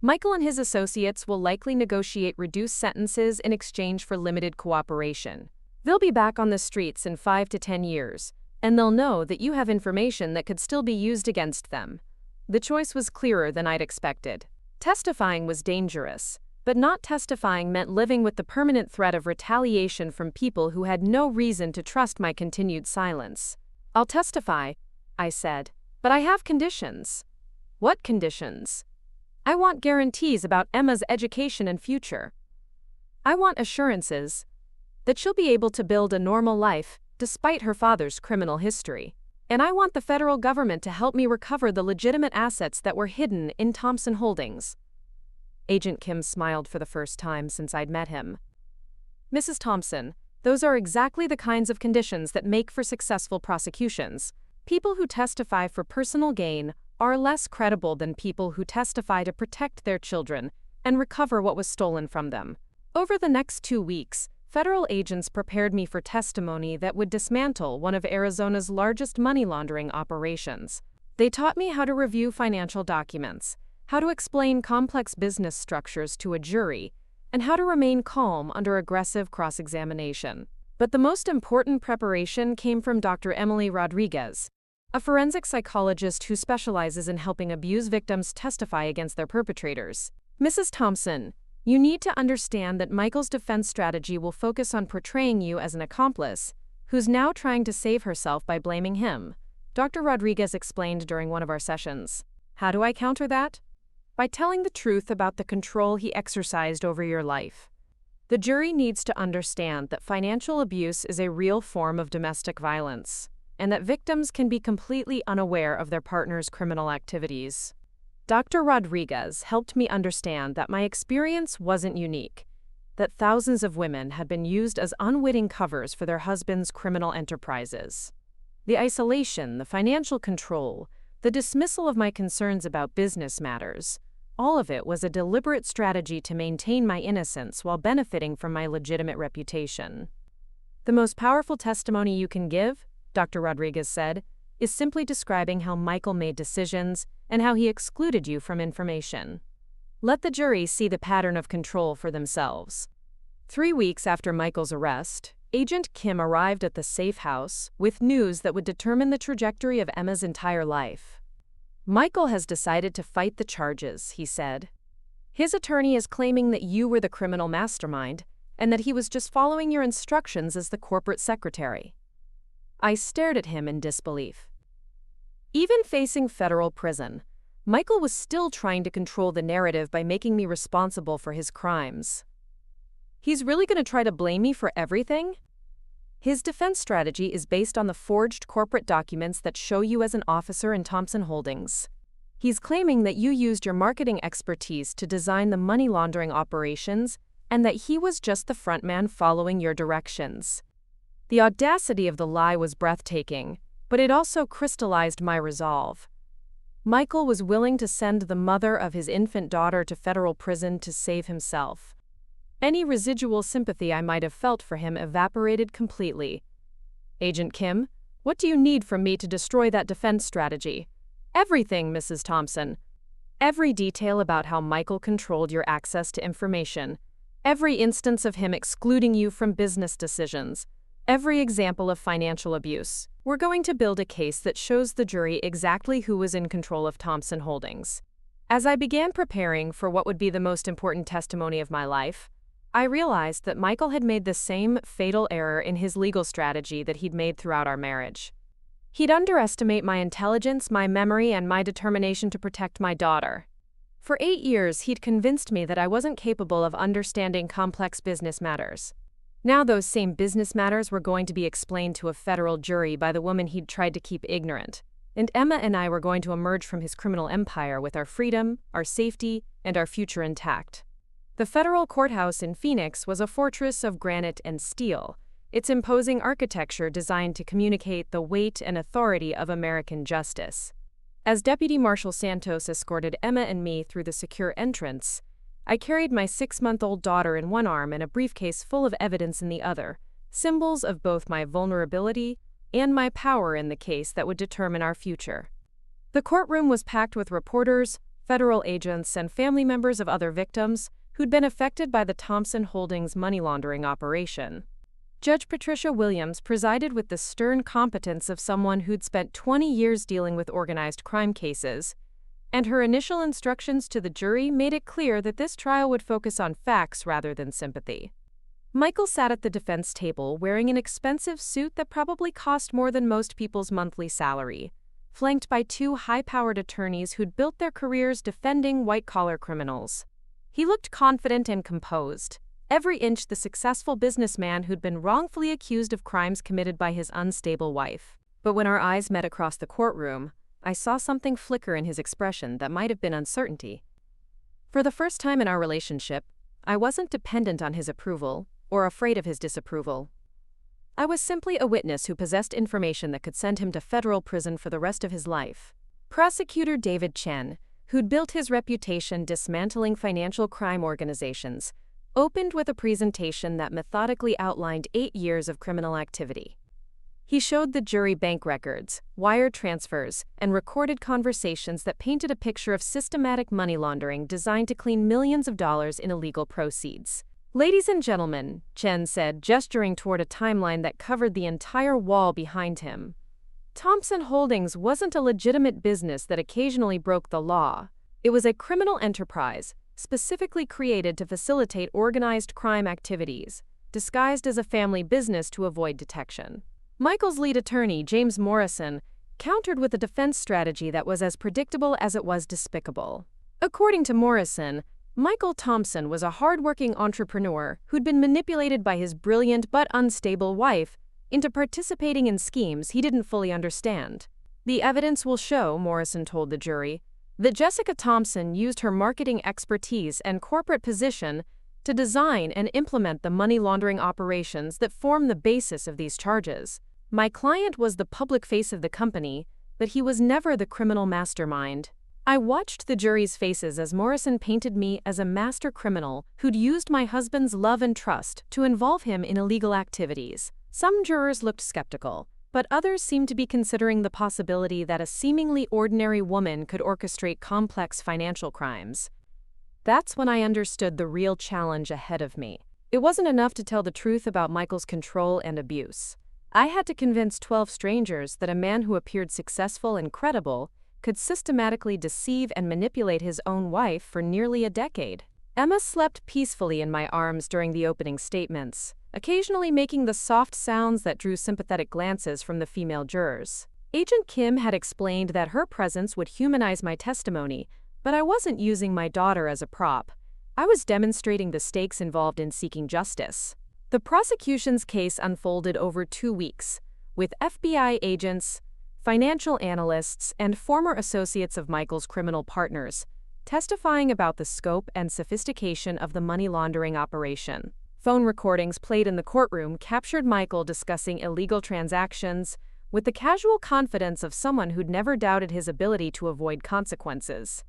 Michael and his associates will likely negotiate reduced sentences in exchange for limited cooperation. They'll be back on the streets in 5 to 10 years, and they'll know that you have information that could still be used against them. The choice was clearer than I'd expected. Testifying was dangerous, but not testifying meant living with the permanent threat of retaliation from people who had no reason to trust my continued silence. "I'll testify," I said, "but I have conditions." "What conditions?" "I want guarantees about Emma's education and future. I want assurances that she'll be able to build a normal life despite her father's criminal history. And I want the federal government to help me recover the legitimate assets that were hidden in Thompson Holdings." Agent Kim smiled for the first time since I'd met him. "Mrs. Thompson, those are exactly the kinds of conditions that make for successful prosecutions. People who testify for personal gain are less credible than people who testify to protect their children and recover what was stolen from them." Over the next 2 weeks, federal agents prepared me for testimony that would dismantle one of Arizona's largest money laundering operations. They taught me how to review financial documents, how to explain complex business structures to a jury, and how to remain calm under aggressive cross-examination. But the most important preparation came from Dr. Emily Rodriguez, a forensic psychologist who specializes in helping abuse victims testify against their perpetrators. "Mrs. Thompson, You need to understand that Michael's defense strategy will focus on portraying you as an accomplice who's now trying to save herself by blaming him, Dr. Rodriguez explained during one of our sessions. How do I counter that? By telling the truth about the control he exercised over your life. The jury needs to understand that financial abuse is a real form of domestic violence, and that victims can be completely unaware of their partner's criminal activities. Dr. Rodriguez helped me understand that my experience wasn't unique, that thousands of women had been used as unwitting covers for their husbands' criminal enterprises. The isolation, the financial control, the dismissal of my concerns about business matters, all of it was a deliberate strategy to maintain my innocence while benefiting from my legitimate reputation. The most powerful testimony you can give, Dr. Rodriguez said, is simply describing how Michael made decisions and how he excluded you from information. Let the jury see the pattern of control for themselves. 3 weeks after Michael's arrest, Agent Kim arrived at the safe house with news that would determine the trajectory of Emma's entire life. Michael has decided to fight the charges, he said. His attorney is claiming that you were the criminal mastermind and that he was just following your instructions as the corporate secretary. I stared at him in disbelief. Even facing federal prison, Michael was still trying to control the narrative by making me responsible for his crimes. He's really going to try to blame me for everything? His defense strategy is based on the forged corporate documents that show you as an officer in Thompson Holdings. He's claiming that you used your marketing expertise to design the money laundering operations and that he was just the front man following your directions. The audacity of the lie was breathtaking, but it also crystallized my resolve. Michael was willing to send the mother of his infant daughter to federal prison to save himself. Any residual sympathy I might have felt for him evaporated completely. Agent Kim, what do you need from me to destroy that defense strategy? Everything, Mrs. Thompson. Every detail about how Michael controlled your access to information. Every instance of him excluding you from business decisions. Every example of financial abuse. We're going to build a case that shows the jury exactly who was in control of Thompson Holdings. As I began preparing for what would be the most important testimony of my life, I realized that Michael had made the same fatal error in his legal strategy that he'd made throughout our marriage. He'd underestimate my intelligence, my memory, and my determination to protect my daughter. For 8 years, he'd convinced me that I wasn't capable of understanding complex business matters. Now those same business matters were going to be explained to a federal jury by the woman he'd tried to keep ignorant, and Emma and I were going to emerge from his criminal empire with our freedom, our safety, and our future intact. The federal courthouse in Phoenix was a fortress of granite and steel, its imposing architecture designed to communicate the weight and authority of American justice. As Deputy Marshal Santos escorted Emma and me through the secure entrance, I carried my 6-month-old daughter in one arm and a briefcase full of evidence in the other, symbols of both my vulnerability and my power in the case that would determine our future. The courtroom was packed with reporters, federal agents, and family members of other victims who'd been affected by the Thompson Holdings money laundering operation. Judge Patricia Williams presided with the stern competence of someone who'd spent 20 years dealing with organized crime cases, and her initial instructions to the jury made it clear that this trial would focus on facts rather than sympathy. Michael sat at the defense table wearing an expensive suit that probably cost more than most people's monthly salary, flanked by 2 high-powered attorneys who'd built their careers defending white-collar criminals. He looked confident and composed, every inch the successful businessman who'd been wrongfully accused of crimes committed by his unstable wife. But when our eyes met across the courtroom, I saw something flicker in his expression that might have been uncertainty. For the first time in our relationship, I wasn't dependent on his approval or afraid of his disapproval. I was simply a witness who possessed information that could send him to federal prison for the rest of his life. Prosecutor David Chen, who'd built his reputation dismantling financial crime organizations, opened with a presentation that methodically outlined 8 years of criminal activity. He showed the jury bank records, wire transfers, and recorded conversations that painted a picture of systematic money laundering designed to clean millions of dollars in illegal proceeds. "Ladies and gentlemen," Chen said, gesturing toward a timeline that covered the entire wall behind him, "Thompson Holdings wasn't a legitimate business that occasionally broke the law. It was a criminal enterprise, specifically created to facilitate organized crime activities, disguised as a family business to avoid detection. Michael's lead attorney, James Morrison, countered with a defense strategy that was as predictable as it was despicable. According to Morrison, Michael Thompson was a hard-working entrepreneur who'd been manipulated by his brilliant but unstable wife into participating in schemes he didn't fully understand. The evidence will show, Morrison told the jury, that Jessica Thompson used her marketing expertise and corporate position to design and implement the money laundering operations that form the basis of these charges. My client was the public face of the company, but he was never the criminal mastermind. I watched the jury's faces as Morrison painted me as a master criminal who'd used my husband's love and trust to involve him in illegal activities. Some jurors looked skeptical, but others seemed to be considering the possibility that a seemingly ordinary woman could orchestrate complex financial crimes. That's when I understood the real challenge ahead of me. It wasn't enough to tell the truth about Michael's control and abuse. I had to convince 12 strangers that a man who appeared successful and credible could systematically deceive and manipulate his own wife for nearly a decade. Emma slept peacefully in my arms during the opening statements, occasionally making the soft sounds that drew sympathetic glances from the female jurors. Agent Kim had explained that her presence would humanize my testimony, but I wasn't using my daughter as a prop. I was demonstrating the stakes involved in seeking justice. The prosecution's case unfolded over 2 weeks, with FBI agents, financial analysts, and former associates of Michael's criminal partners testifying about the scope and sophistication of the money laundering operation. Phone recordings played in the courtroom captured Michael discussing illegal transactions with the casual confidence of someone who'd never doubted his ability to avoid consequences.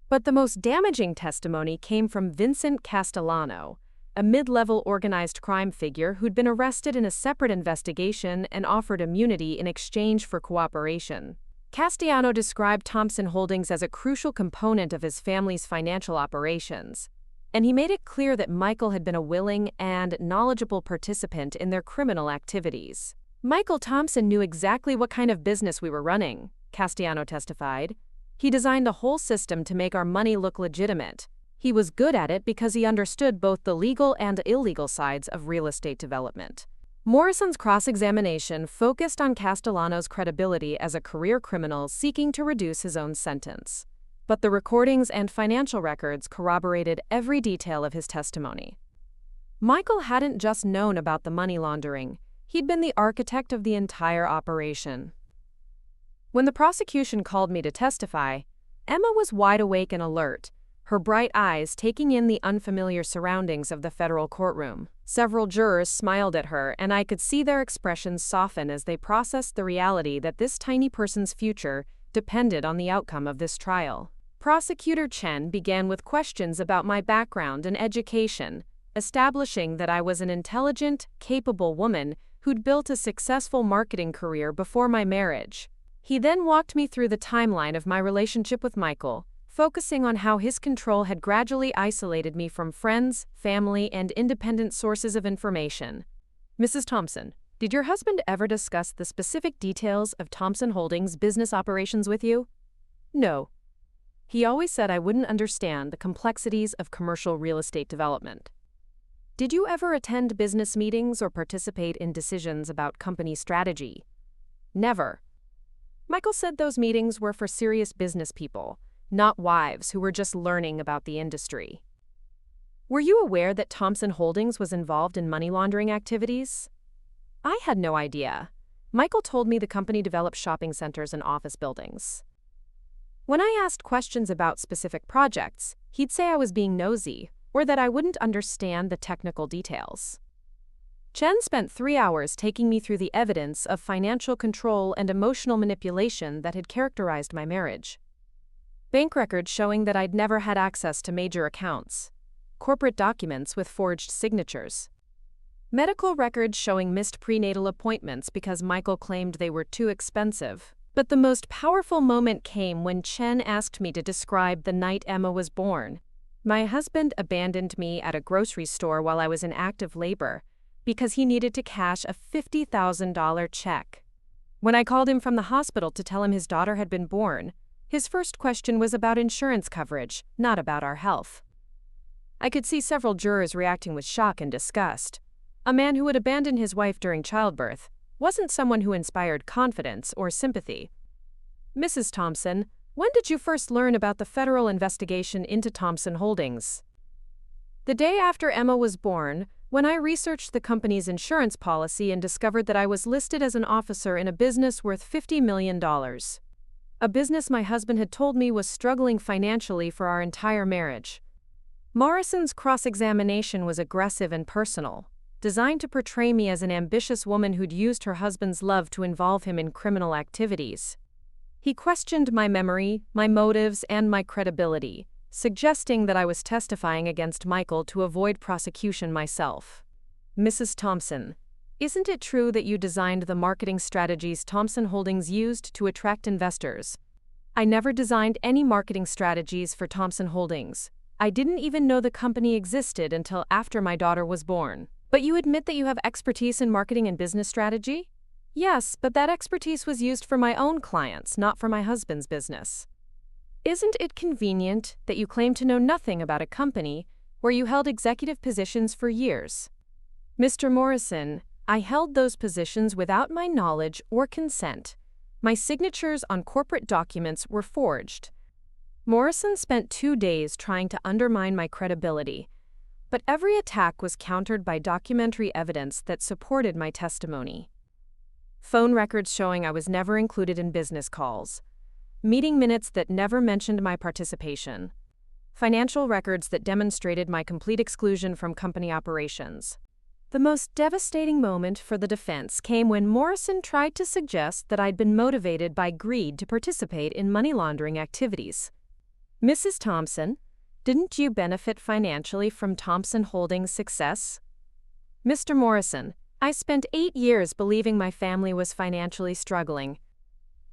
But the most damaging testimony came from Vincent Castellano, a mid-level organized crime figure who'd been arrested in a separate investigation and offered immunity in exchange for cooperation. Castellano described Thompson Holdings as a crucial component of his family's financial operations, and he made it clear that Michael had been a willing and knowledgeable participant in their criminal activities. Michael Thompson knew exactly what kind of business we were running, Castellano testified. He designed the whole system to make our money look legitimate. He was good at it because he understood both the legal and illegal sides of real estate development. Morrison's cross-examination focused on Castellano's credibility as a career criminal seeking to reduce his own sentence. But the recordings and financial records corroborated every detail of his testimony. Michael hadn't just known about the money laundering, he'd been the architect of the entire operation. When the prosecution called me to testify, Emma was wide awake and alert, her bright eyes taking in the unfamiliar surroundings of the federal courtroom. Several jurors smiled at her, and I could see their expressions soften as they processed the reality that this tiny person's future depended on the outcome of this trial. Prosecutor Chen began with questions about my background and education, establishing that I was an intelligent, capable woman who'd built a successful marketing career before my marriage. He then walked me through the timeline of my relationship with Michael, focusing on how his control had gradually isolated me from friends, family, and independent sources of information. Mrs. Thompson, did your husband ever discuss the specific details of Thompson Holdings' business operations with you? No. He always said I wouldn't understand the complexities of commercial real estate development. Did you ever attend business meetings or participate in decisions about company strategy? Never. Michael said those meetings were for serious business people, not wives who were just learning about the industry. Were you aware that Thompson Holdings was involved in money laundering activities? I had no idea. Michael told me the company developed shopping centers and office buildings. When I asked questions about specific projects, he'd say I was being nosy, or that I wouldn't understand the technical details. Chen spent 3 hours taking me through the evidence of financial control and emotional manipulation that had characterized my marriage. Bank records showing that I'd never had access to major accounts, corporate documents with forged signatures, medical records showing missed prenatal appointments because Michael claimed they were too expensive. But the most powerful moment came when Chen asked me to describe the night Emma was born. My husband abandoned me at a grocery store while I was in active labor because he needed to cash a $50,000 check. When I called him from the hospital to tell him his daughter had been born, his first question was about insurance coverage, not about our health. I could see several jurors reacting with shock and disgust. A man who would abandon his wife during childbirth wasn't someone who inspired confidence or sympathy. Mrs. Thompson, when did you first learn about the federal investigation into Thompson Holdings? The day after Emma was born, when I researched the company's insurance policy and discovered that I was listed as an officer in a business worth $50 million. A business my husband had told me was struggling financially for our entire marriage. Morrison's cross-examination was aggressive and personal, designed to portray me as an ambitious woman who'd used her husband's love to involve him in criminal activities. He questioned my memory, my motives, and my credibility, suggesting that I was testifying against Michael to avoid prosecution myself. Mrs. Thompson, isn't it true that you designed the marketing strategies Thompson Holdings used to attract investors? I never designed any marketing strategies for Thompson Holdings. I didn't even know the company existed until after my daughter was born. But you admit that you have expertise in marketing and business strategy? Yes, but that expertise was used for my own clients, not for my husband's business. Isn't it convenient that you claim to know nothing about a company where you held executive positions for years? Mr. Morrison, I held those positions without my knowledge or consent. My signatures on corporate documents were forged. Morrison spent 2 days trying to undermine my credibility, but every attack was countered by documentary evidence that supported my testimony. Phone records showing I was never included in business calls. Meeting minutes that never mentioned my participation. Financial records that demonstrated my complete exclusion from company operations. The most devastating moment for the defense came when Morrison tried to suggest that I'd been motivated by greed to participate in money laundering activities. Mrs. Thompson, didn't you benefit financially from Thompson Holdings' success? Mr. Morrison, I spent 8 years believing my family was financially struggling.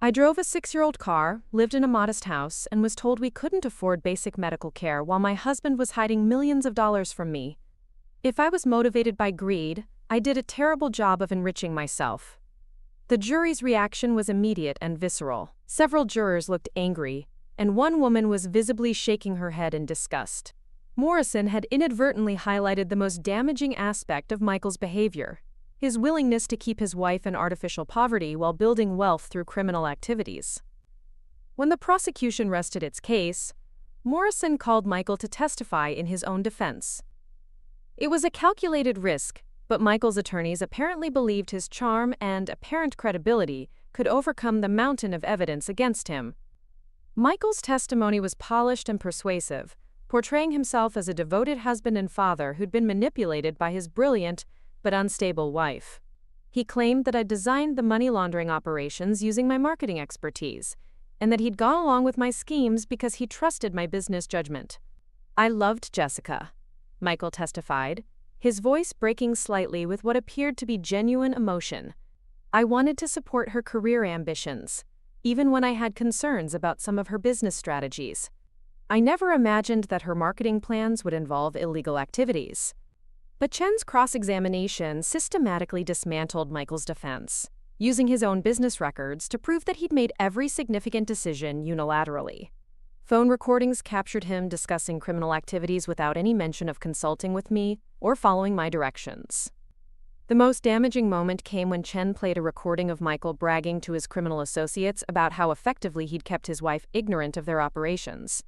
I drove a 6-year-old car, lived in a modest house, and was told we couldn't afford basic medical care while my husband was hiding millions of dollars from me. If I was motivated by greed, I did a terrible job of enriching myself. The jury's reaction was immediate and visceral. Several jurors looked angry, and one woman was visibly shaking her head in disgust. Morrison had inadvertently highlighted the most damaging aspect of Michael's behavior: his willingness to keep his wife in artificial poverty while building wealth through criminal activities. When the prosecution rested its case, Morrison called Michael to testify in his own defense. It was a calculated risk, but Michael's attorneys apparently believed his charm and apparent credibility could overcome the mountain of evidence against him. Michael's testimony was polished and persuasive, portraying himself as a devoted husband and father who'd been manipulated by his brilliant but unstable wife. He claimed that I'd designed the money laundering operations using my marketing expertise, and that he'd gone along with my schemes because he trusted my business judgment. I loved Jessica, Michael testified, his voice breaking slightly with what appeared to be genuine emotion. I wanted to support her career ambitions, even when I had concerns about some of her business strategies. I never imagined that her marketing plans would involve illegal activities. But Chen's cross-examination systematically dismantled Michael's defense, using his own business records to prove that he'd made every significant decision unilaterally. Phone recordings captured him discussing criminal activities without any mention of consulting with me or following my directions. The most damaging moment came when Chen played a recording of Michael bragging to his criminal associates about how effectively he'd kept his wife ignorant of their operations.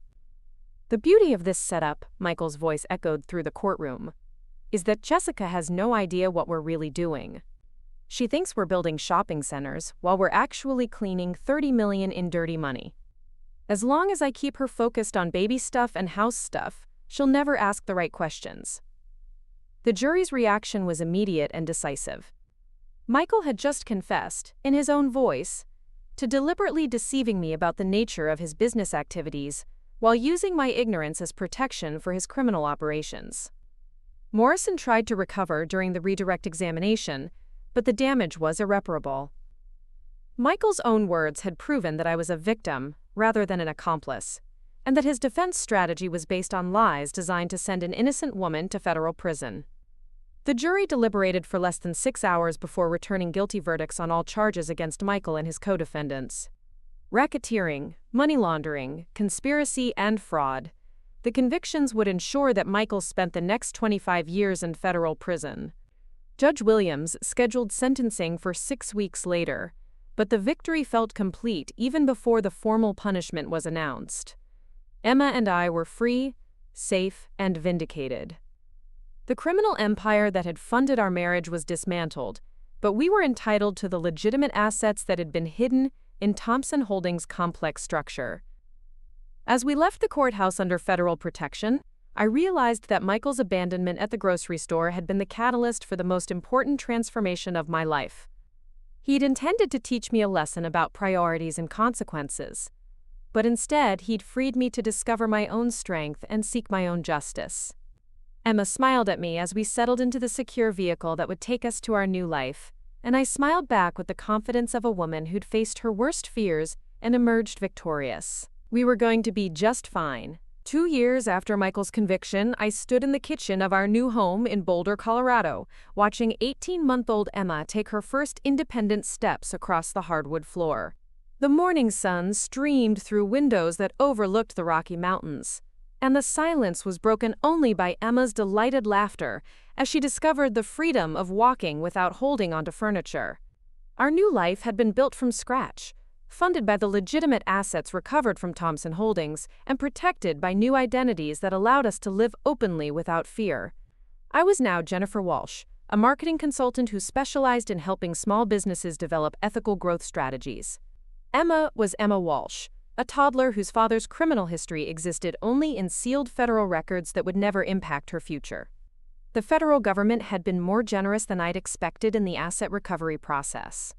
The beauty of this setup, Michael's voice echoed through the courtroom, is that Jessica has no idea what we're really doing. She thinks we're building shopping centers while we're actually cleaning $30 million in dirty money. As long as I keep her focused on baby stuff and house stuff, she'll never ask the right questions. The jury's reaction was immediate and decisive. Michael had just confessed, in his own voice, to deliberately deceiving me about the nature of his business activities while using my ignorance as protection for his criminal operations. Morrison tried to recover during the redirect examination, but the damage was irreparable. Michael's own words had proven that I was a victim rather than an accomplice, and that his defense strategy was based on lies designed to send an innocent woman to federal prison. The jury deliberated for less than 6 hours before returning guilty verdicts on all charges against Michael and his co-defendants. Racketeering, money laundering, conspiracy, and fraud. The convictions would ensure that Michael spent the next 25 years in federal prison. Judge Williams scheduled sentencing for 6 weeks later, but the victory felt complete even before the formal punishment was announced. Emma and I were free, safe, and vindicated. The criminal empire that had funded our marriage was dismantled, but we were entitled to the legitimate assets that had been hidden in Thompson Holdings' complex structure. As we left the courthouse under federal protection, I realized that Michael's abandonment at the grocery store had been the catalyst for the most important transformation of my life. He'd intended to teach me a lesson about priorities and consequences, but instead he'd freed me to discover my own strength and seek my own justice. Emma smiled at me as we settled into the secure vehicle that would take us to our new life, and I smiled back with the confidence of a woman who'd faced her worst fears and emerged victorious. We were going to be just fine. 2 years after Michael's conviction, I stood in the kitchen of our new home in Boulder, Colorado, watching 18-month-old Emma take her first independent steps across the hardwood floor. The morning sun streamed through windows that overlooked the Rocky Mountains, and the silence was broken only by Emma's delighted laughter as she discovered the freedom of walking without holding onto furniture. Our new life had been built from scratch, funded by the legitimate assets recovered from Thompson Holdings and protected by new identities that allowed us to live openly without fear. I was now Jennifer Walsh, a marketing consultant who specialized in helping small businesses develop ethical growth strategies. Emma was Emma Walsh, a toddler whose father's criminal history existed only in sealed federal records that would never impact her future. The federal government had been more generous than I'd expected in the asset recovery process.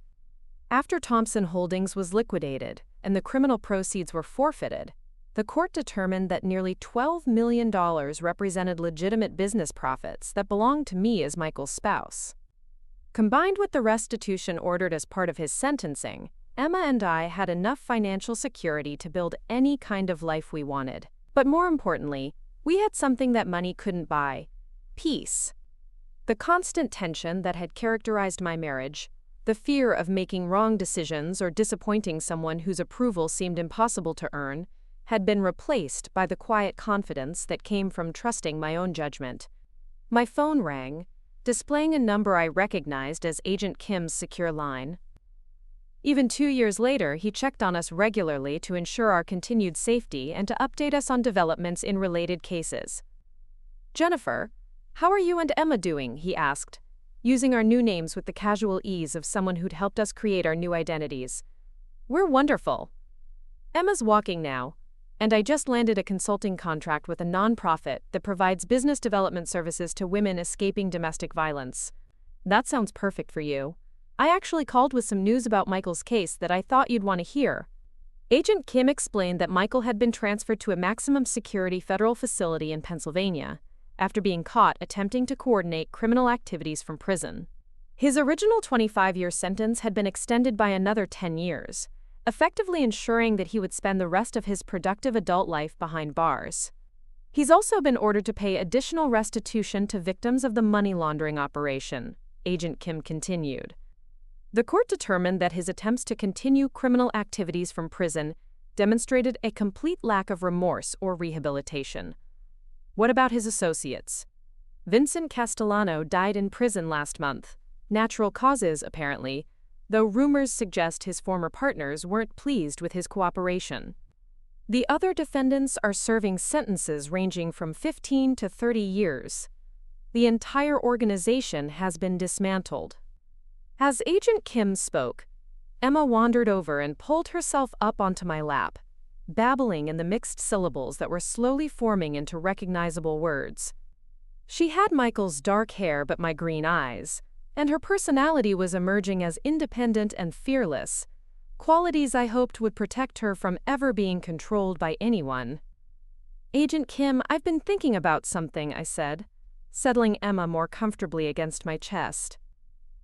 After Thompson Holdings was liquidated and the criminal proceeds were forfeited, the court determined that nearly $12 million represented legitimate business profits that belonged to me as Michael's spouse. Combined with the restitution ordered as part of his sentencing, Emma and I had enough financial security to build any kind of life we wanted. But more importantly, we had something that money couldn't buy: peace. The constant tension that had characterized my marriage, the fear of making wrong decisions or disappointing someone whose approval seemed impossible to earn, had been replaced by the quiet confidence that came from trusting my own judgment. My phone rang, displaying a number I recognized as Agent Kim's secure line. Even 2 years later, he checked on us regularly to ensure our continued safety and to update us on developments in related cases. "Jennifer, how are you and Emma doing?" he asked, using our new names with the casual ease of someone who'd helped us create our new identities. "We're wonderful. Emma's walking now, and I just landed a consulting contract with a nonprofit that provides business development services to women escaping domestic violence." "That sounds perfect for you. I actually called with some news about Michael's case that I thought you'd want to hear." Agent Kim explained that Michael had been transferred to a maximum security federal facility in Pennsylvania after being caught attempting to coordinate criminal activities from prison. His original 25-year sentence had been extended by another 10 years, effectively ensuring that he would spend the rest of his productive adult life behind bars. He's also been ordered to pay additional restitution to victims of the money laundering operation, Agent Kim continued. The court determined that his attempts to continue criminal activities from prison demonstrated a complete lack of remorse or rehabilitation. What about his associates? Vincent Castellano died in prison last month. Natural causes, apparently, though rumors suggest his former partners weren't pleased with his cooperation. The other defendants are serving sentences ranging from 15 to 30 years. The entire organization has been dismantled. As Agent Kim spoke, Emma wandered over and pulled herself up onto my lap, babbling in the mixed syllables that were slowly forming into recognizable words. She had Michael's dark hair but my green eyes, and her personality was emerging as independent and fearless, qualities I hoped would protect her from ever being controlled by anyone. "Agent Kim, I've been thinking about something," I said, settling Emma more comfortably against my chest.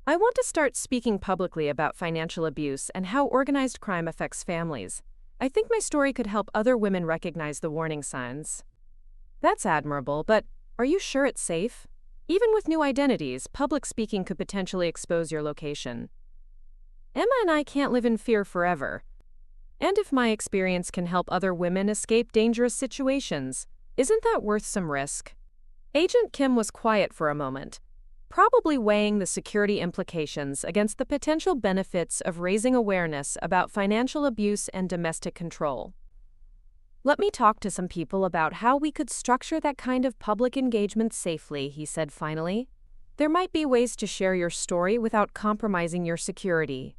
"I want to start speaking publicly about financial abuse and how organized crime affects families. I think my story could help other women recognize the warning signs." "That's admirable, but are you sure it's safe? Even with new identities, public speaking could potentially expose your location." "Emma and I can't live in fear forever. And if my experience can help other women escape dangerous situations, Isn't that worth some risk? Agent Kim was quiet for a moment, probably weighing the security implications against the potential benefits of raising awareness about financial abuse and domestic control. Let me talk to some people about how we could structure that kind of public engagement safely, he said finally. There might be ways to share your story without compromising your security.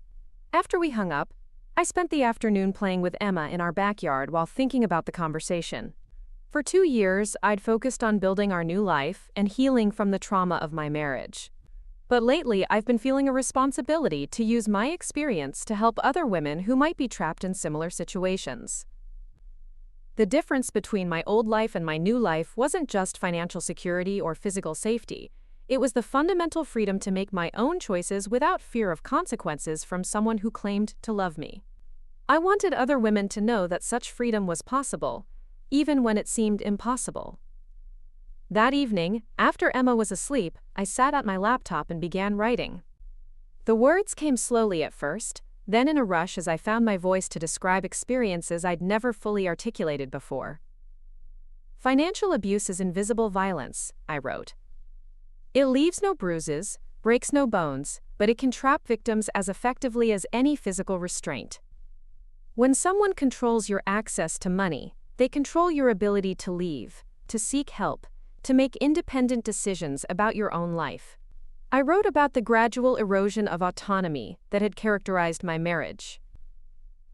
After we hung up, I spent the afternoon playing with Emma in our backyard while thinking about the conversation. For 2 years, I'd focused on building our new life and healing from the trauma of my marriage. But lately, I've been feeling a responsibility to use my experience to help other women who might be trapped in similar situations. The difference between my old life and my new life wasn't just financial security or physical safety. It was the fundamental freedom to make my own choices without fear of consequences from someone who claimed to love me. I wanted other women to know that such freedom was possible, even when it seemed impossible. That evening, after Emma was asleep, I sat at my laptop and began writing. The words came slowly at first, then in a rush as I found my voice to describe experiences I'd never fully articulated before. Financial abuse is invisible violence, I wrote. It leaves no bruises, breaks no bones, but it can trap victims as effectively as any physical restraint. When someone controls your access to money, they control your ability to leave, to seek help, to make independent decisions about your own life. I wrote about the gradual erosion of autonomy that had characterized my marriage.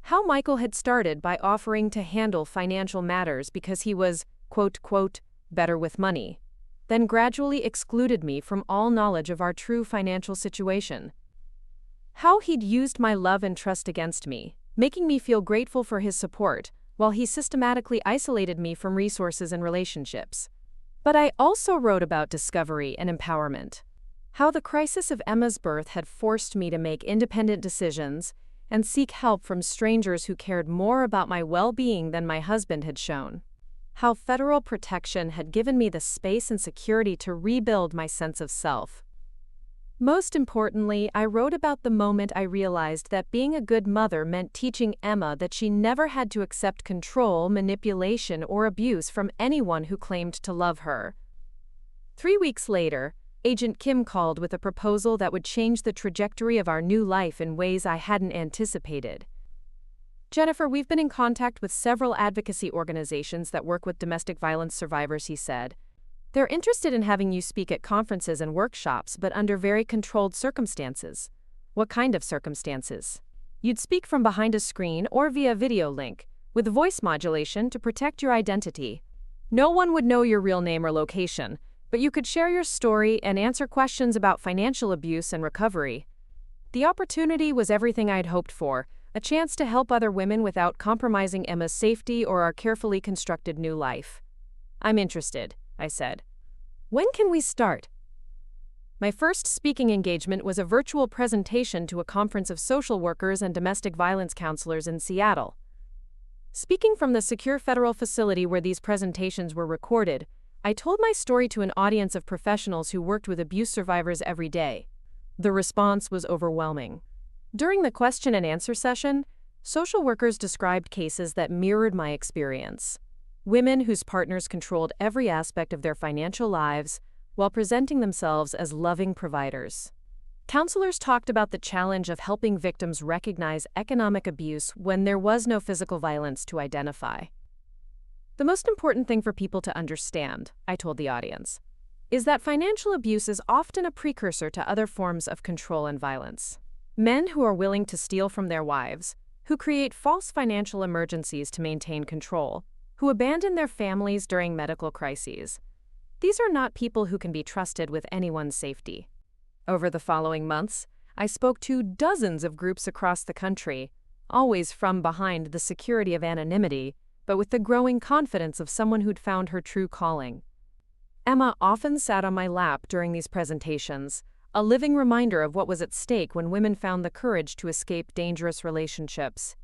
How Michael had started by offering to handle financial matters because he was, quote, better with money, then gradually excluded me from all knowledge of our true financial situation. How he'd used my love and trust against me, making me feel grateful for his support, while he systematically isolated me from resources and relationships. But I also wrote about discovery and empowerment. How the crisis of Emma's birth had forced me to make independent decisions and seek help from strangers who cared more about my well-being than my husband had shown. How federal protection had given me the space and security to rebuild my sense of self. Most importantly, I wrote about the moment I realized that being a good mother meant teaching Emma that she never had to accept control, manipulation, or abuse from anyone who claimed to love her. 3 weeks later, Agent Kim called with a proposal that would change the trajectory of our new life in ways I hadn't anticipated. Jennifer, we've been in contact with several advocacy organizations that work with domestic violence survivors, he said. They're interested in having you speak at conferences and workshops, but under very controlled circumstances. What kind of circumstances? You'd speak from behind a screen or via video link, with voice modulation to protect your identity. No one would know your real name or location, but you could share your story and answer questions about financial abuse and recovery. The opportunity was everything I'd hoped for, a chance to help other women without compromising Emma's safety or our carefully constructed new life. I'm interested, I said. When can we start? My first speaking engagement was a virtual presentation to a conference of social workers and domestic violence counselors in Seattle. Speaking from the secure federal facility where these presentations were recorded, I told my story to an audience of professionals who worked with abuse survivors every day. The response was overwhelming. During the question and answer session, social workers described cases that mirrored my experience. Women whose partners controlled every aspect of their financial lives while presenting themselves as loving providers. Counselors talked about the challenge of helping victims recognize economic abuse when there was no physical violence to identify. The most important thing for people to understand, I told the audience, is that financial abuse is often a precursor to other forms of control and violence. Men who are willing to steal from their wives, who create false financial emergencies to maintain control, who abandon their families during medical crises. These are not people who can be trusted with anyone's safety. Over the following months, I spoke to dozens of groups across the country, always from behind the security of anonymity, but with the growing confidence of someone who'd found her true calling. Emma often sat on my lap during these presentations, a living reminder of what was at stake when women found the courage to escape dangerous relationships.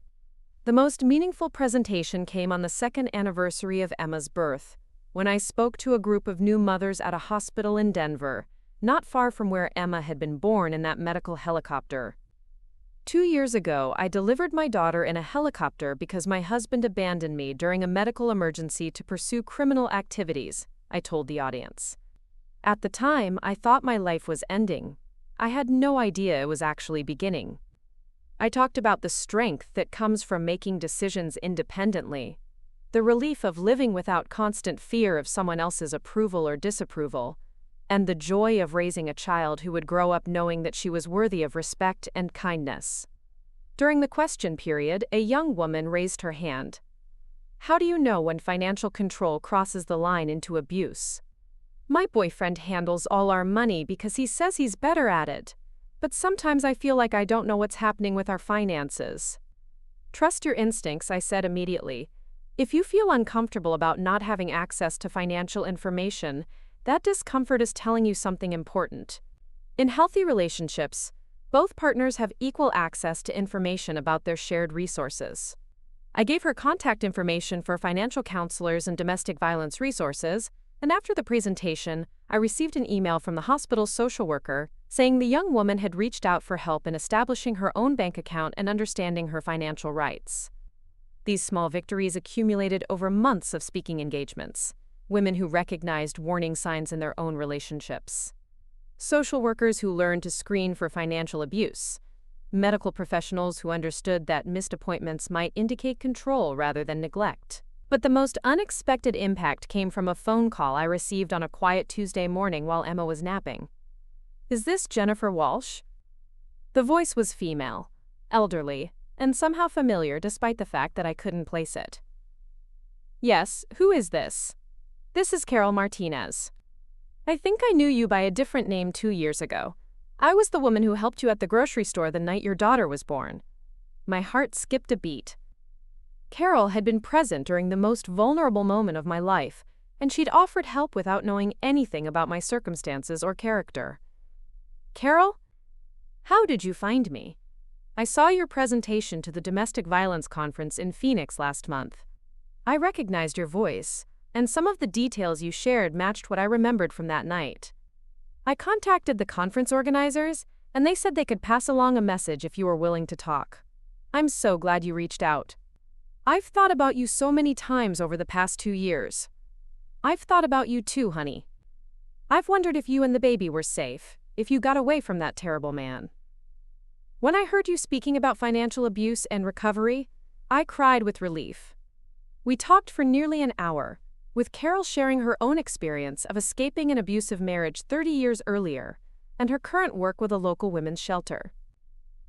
The most meaningful presentation came on the 2nd anniversary of Emma's birth, when I spoke to a group of new mothers at a hospital in Denver, not far from where Emma had been born in that medical helicopter. 2 years ago, I delivered my daughter in a helicopter because my husband abandoned me during a medical emergency to pursue criminal activities, I told the audience. At the time, I thought my life was ending. I had no idea it was actually beginning. I talked about the strength that comes from making decisions independently, the relief of living without constant fear of someone else's approval or disapproval, and the joy of raising a child who would grow up knowing that she was worthy of respect and kindness. During the question period, a young woman raised her hand. How do you know when financial control crosses the line into abuse? My boyfriend handles all our money because he says he's better at it, but sometimes I feel like I don't know what's happening with our finances. Trust your instincts, I said immediately. If you feel uncomfortable about not having access to financial information, that discomfort is telling you something important. In healthy relationships, both partners have equal access to information about their shared resources. I gave her contact information for financial counselors and domestic violence resources, and after the presentation, I received an email from the hospital's social worker saying the young woman had reached out for help in establishing her own bank account and understanding her financial rights. These small victories accumulated over months of speaking engagements. Women who recognized warning signs in their own relationships. Social workers who learned to screen for financial abuse. Medical professionals who understood that missed appointments might indicate control rather than neglect. But the most unexpected impact came from a phone call I received on a quiet Tuesday morning while Emma was napping. Is this Jennifer Walsh? The voice was female, elderly, and somehow familiar despite the fact that I couldn't place it. Yes, who is this? This is Carol Martinez. I think I knew you by a different name 2 years ago. I was the woman who helped you at the grocery store the night your daughter was born. My heart skipped a beat. Carol had been present during the most vulnerable moment of my life, and she'd offered help without knowing anything about my circumstances or character. Carol? How did you find me? I saw your presentation to the domestic violence conference in Phoenix last month. I recognized your voice, and some of the details you shared matched what I remembered from that night. I contacted the conference organizers, and they said they could pass along a message if you were willing to talk. I'm so glad you reached out. I've thought about you so many times over the past 2 years. I've thought about you too, honey. I've wondered if you and the baby were safe, if you got away from that terrible man. When I heard you speaking about financial abuse and recovery, I cried with relief. We talked for nearly an hour, with Carol sharing her own experience of escaping an abusive marriage 30 years earlier, and her current work with a local women's shelter.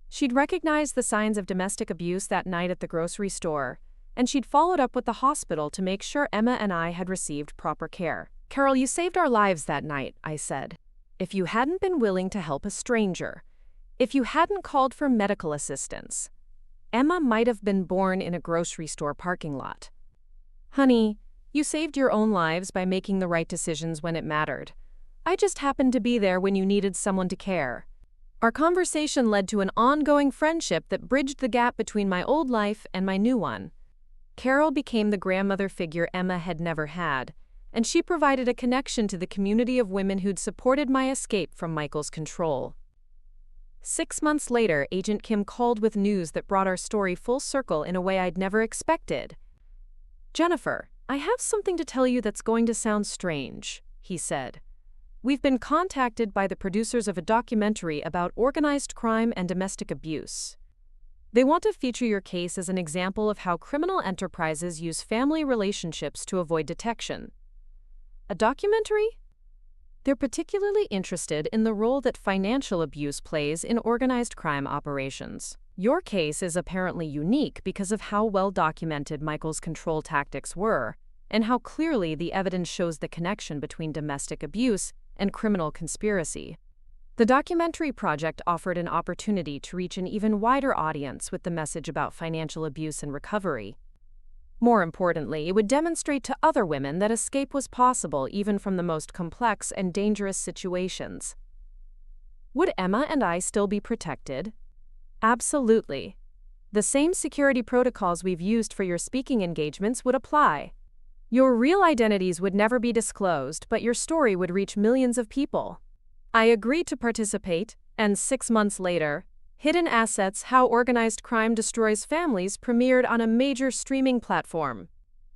She'd recognized the signs of domestic abuse that night at the grocery store, and she'd followed up with the hospital to make sure Emma and I had received proper care. Carol, you saved our lives that night, I said. If you hadn't been willing to help a stranger, if you hadn't called for medical assistance, Emma might have been born in a grocery store parking lot. Honey, you saved your own lives by making the right decisions when it mattered. I just happened to be there when you needed someone to care. Our conversation led to an ongoing friendship that bridged the gap between my old life and my new one. Carol became the grandmother figure Emma had never had, and she provided a connection to the community of women who'd supported my escape from Michael's control. 6 months later, Agent Kim called with news that brought our story full circle in a way I'd never expected. Jennifer, I have something to tell you that's going to sound strange, he said. We've been contacted by the producers of a documentary about organized crime and domestic abuse. They want to feature your case as an example of how criminal enterprises use family relationships to avoid detection. A documentary? They're particularly interested in the role that financial abuse plays in organized crime operations. Your case is apparently unique because of how well documented Michael's control tactics were, and how clearly the evidence shows the connection between domestic abuse and criminal conspiracy. The documentary project offered an opportunity to reach an even wider audience with the message about financial abuse and recovery. More importantly, it would demonstrate to other women that escape was possible even from the most complex and dangerous situations. Would Emma and I still be protected? Absolutely. The same security protocols we've used for your speaking engagements would apply. Your real identities would never be disclosed, but your story would reach millions of people. I agreed to participate, and 6 months later, Hidden Assets: How Organized Crime Destroys Families premiered on a major streaming platform.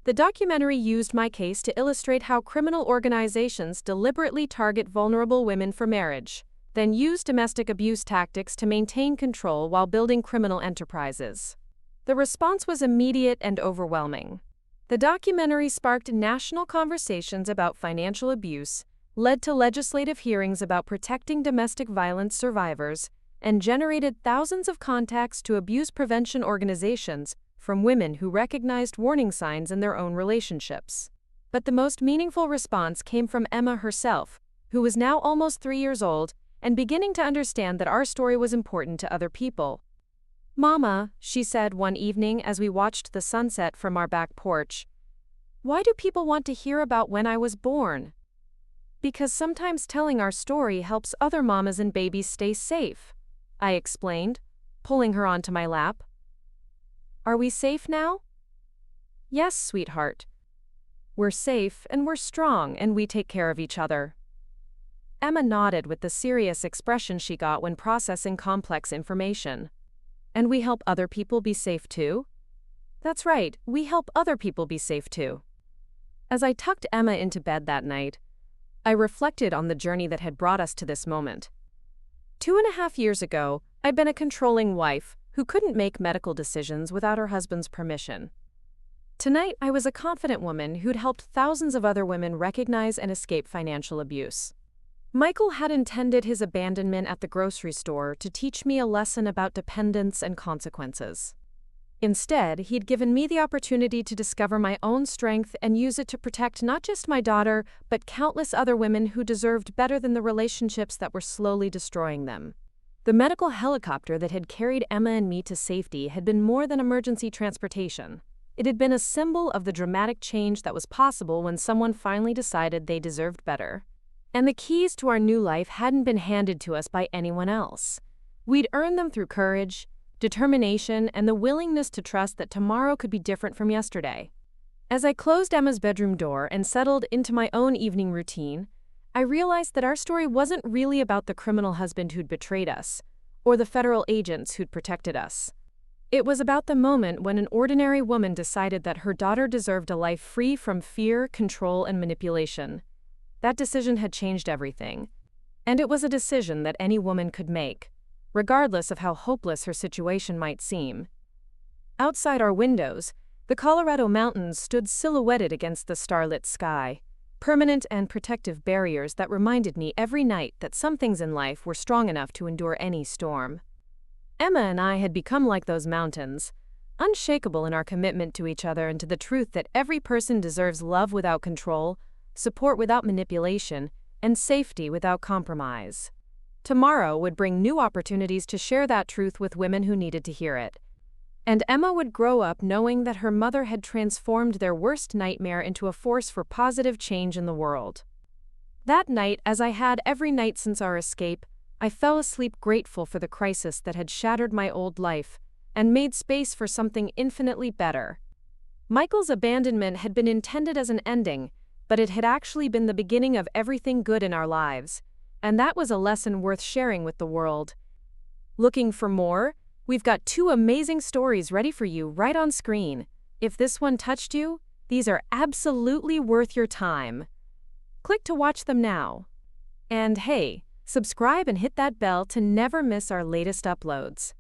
The documentary used my case to illustrate how criminal organizations deliberately target vulnerable women for marriage, then use domestic abuse tactics to maintain control while building criminal enterprises. The response was immediate and overwhelming. The documentary sparked national conversations about financial abuse, led to legislative hearings about protecting domestic violence survivors, and generated thousands of contacts to abuse prevention organizations from women who recognized warning signs in their own relationships. But the most meaningful response came from Emma herself, who was now almost 3 years old and beginning to understand that our story was important to other people. "Mama," she said one evening as we watched the sunset from our back porch, "why do people want to hear about when I was born?" "Because sometimes telling our story helps other mamas and babies stay safe," I explained, pulling her onto my lap. "Are we safe now?" "Yes, sweetheart. We're safe and we're strong and we take care of each other." Emma nodded with the serious expression she got when processing complex information. "And we help other people be safe too?" "That's right, we help other people be safe too." As I tucked Emma into bed that night, I reflected on the journey that had brought us to this moment. 2.5 years ago, I'd been a controlling wife who couldn't make medical decisions without her husband's permission. Tonight, I was a confident woman who'd helped thousands of other women recognize and escape financial abuse. Michael had intended his abandonment at the grocery store to teach me a lesson about dependence and consequences. Instead, he'd given me the opportunity to discover my own strength and use it to protect not just my daughter, but countless other women who deserved better than the relationships that were slowly destroying them. The medical helicopter that had carried Emma and me to safety had been more than emergency transportation. It had been a symbol of the dramatic change that was possible when someone finally decided they deserved better. And the keys to our new life hadn't been handed to us by anyone else. We'd earned them through courage, determination, and the willingness to trust that tomorrow could be different from yesterday. As I closed Emma's bedroom door and settled into my own evening routine, I realized that our story wasn't really about the criminal husband who'd betrayed us, or the federal agents who'd protected us. It was about the moment when an ordinary woman decided that her daughter deserved a life free from fear, control, and manipulation. That decision had changed everything. And it was a decision that any woman could make, regardless of how hopeless her situation might seem. Outside our windows, the Colorado mountains stood silhouetted against the starlit sky, permanent and protective barriers that reminded me every night that some things in life were strong enough to endure any storm. Emma and I had become like those mountains, unshakable in our commitment to each other and to the truth that every person deserves love without control, support without manipulation, and safety without compromise. Tomorrow would bring new opportunities to share that truth with women who needed to hear it. And Emma would grow up knowing that her mother had transformed their worst nightmare into a force for positive change in the world. That night, as I had every night since our escape, I fell asleep grateful for the crisis that had shattered my old life and made space for something infinitely better. Michael's abandonment had been intended as an ending, but it had actually been the beginning of everything good in our lives. And that was a lesson worth sharing with the world. Looking for more? We've got 2 amazing stories ready for you right on screen. If this one touched you, these are absolutely worth your time. Click to watch them now. And hey, subscribe and hit that bell to never miss our latest uploads.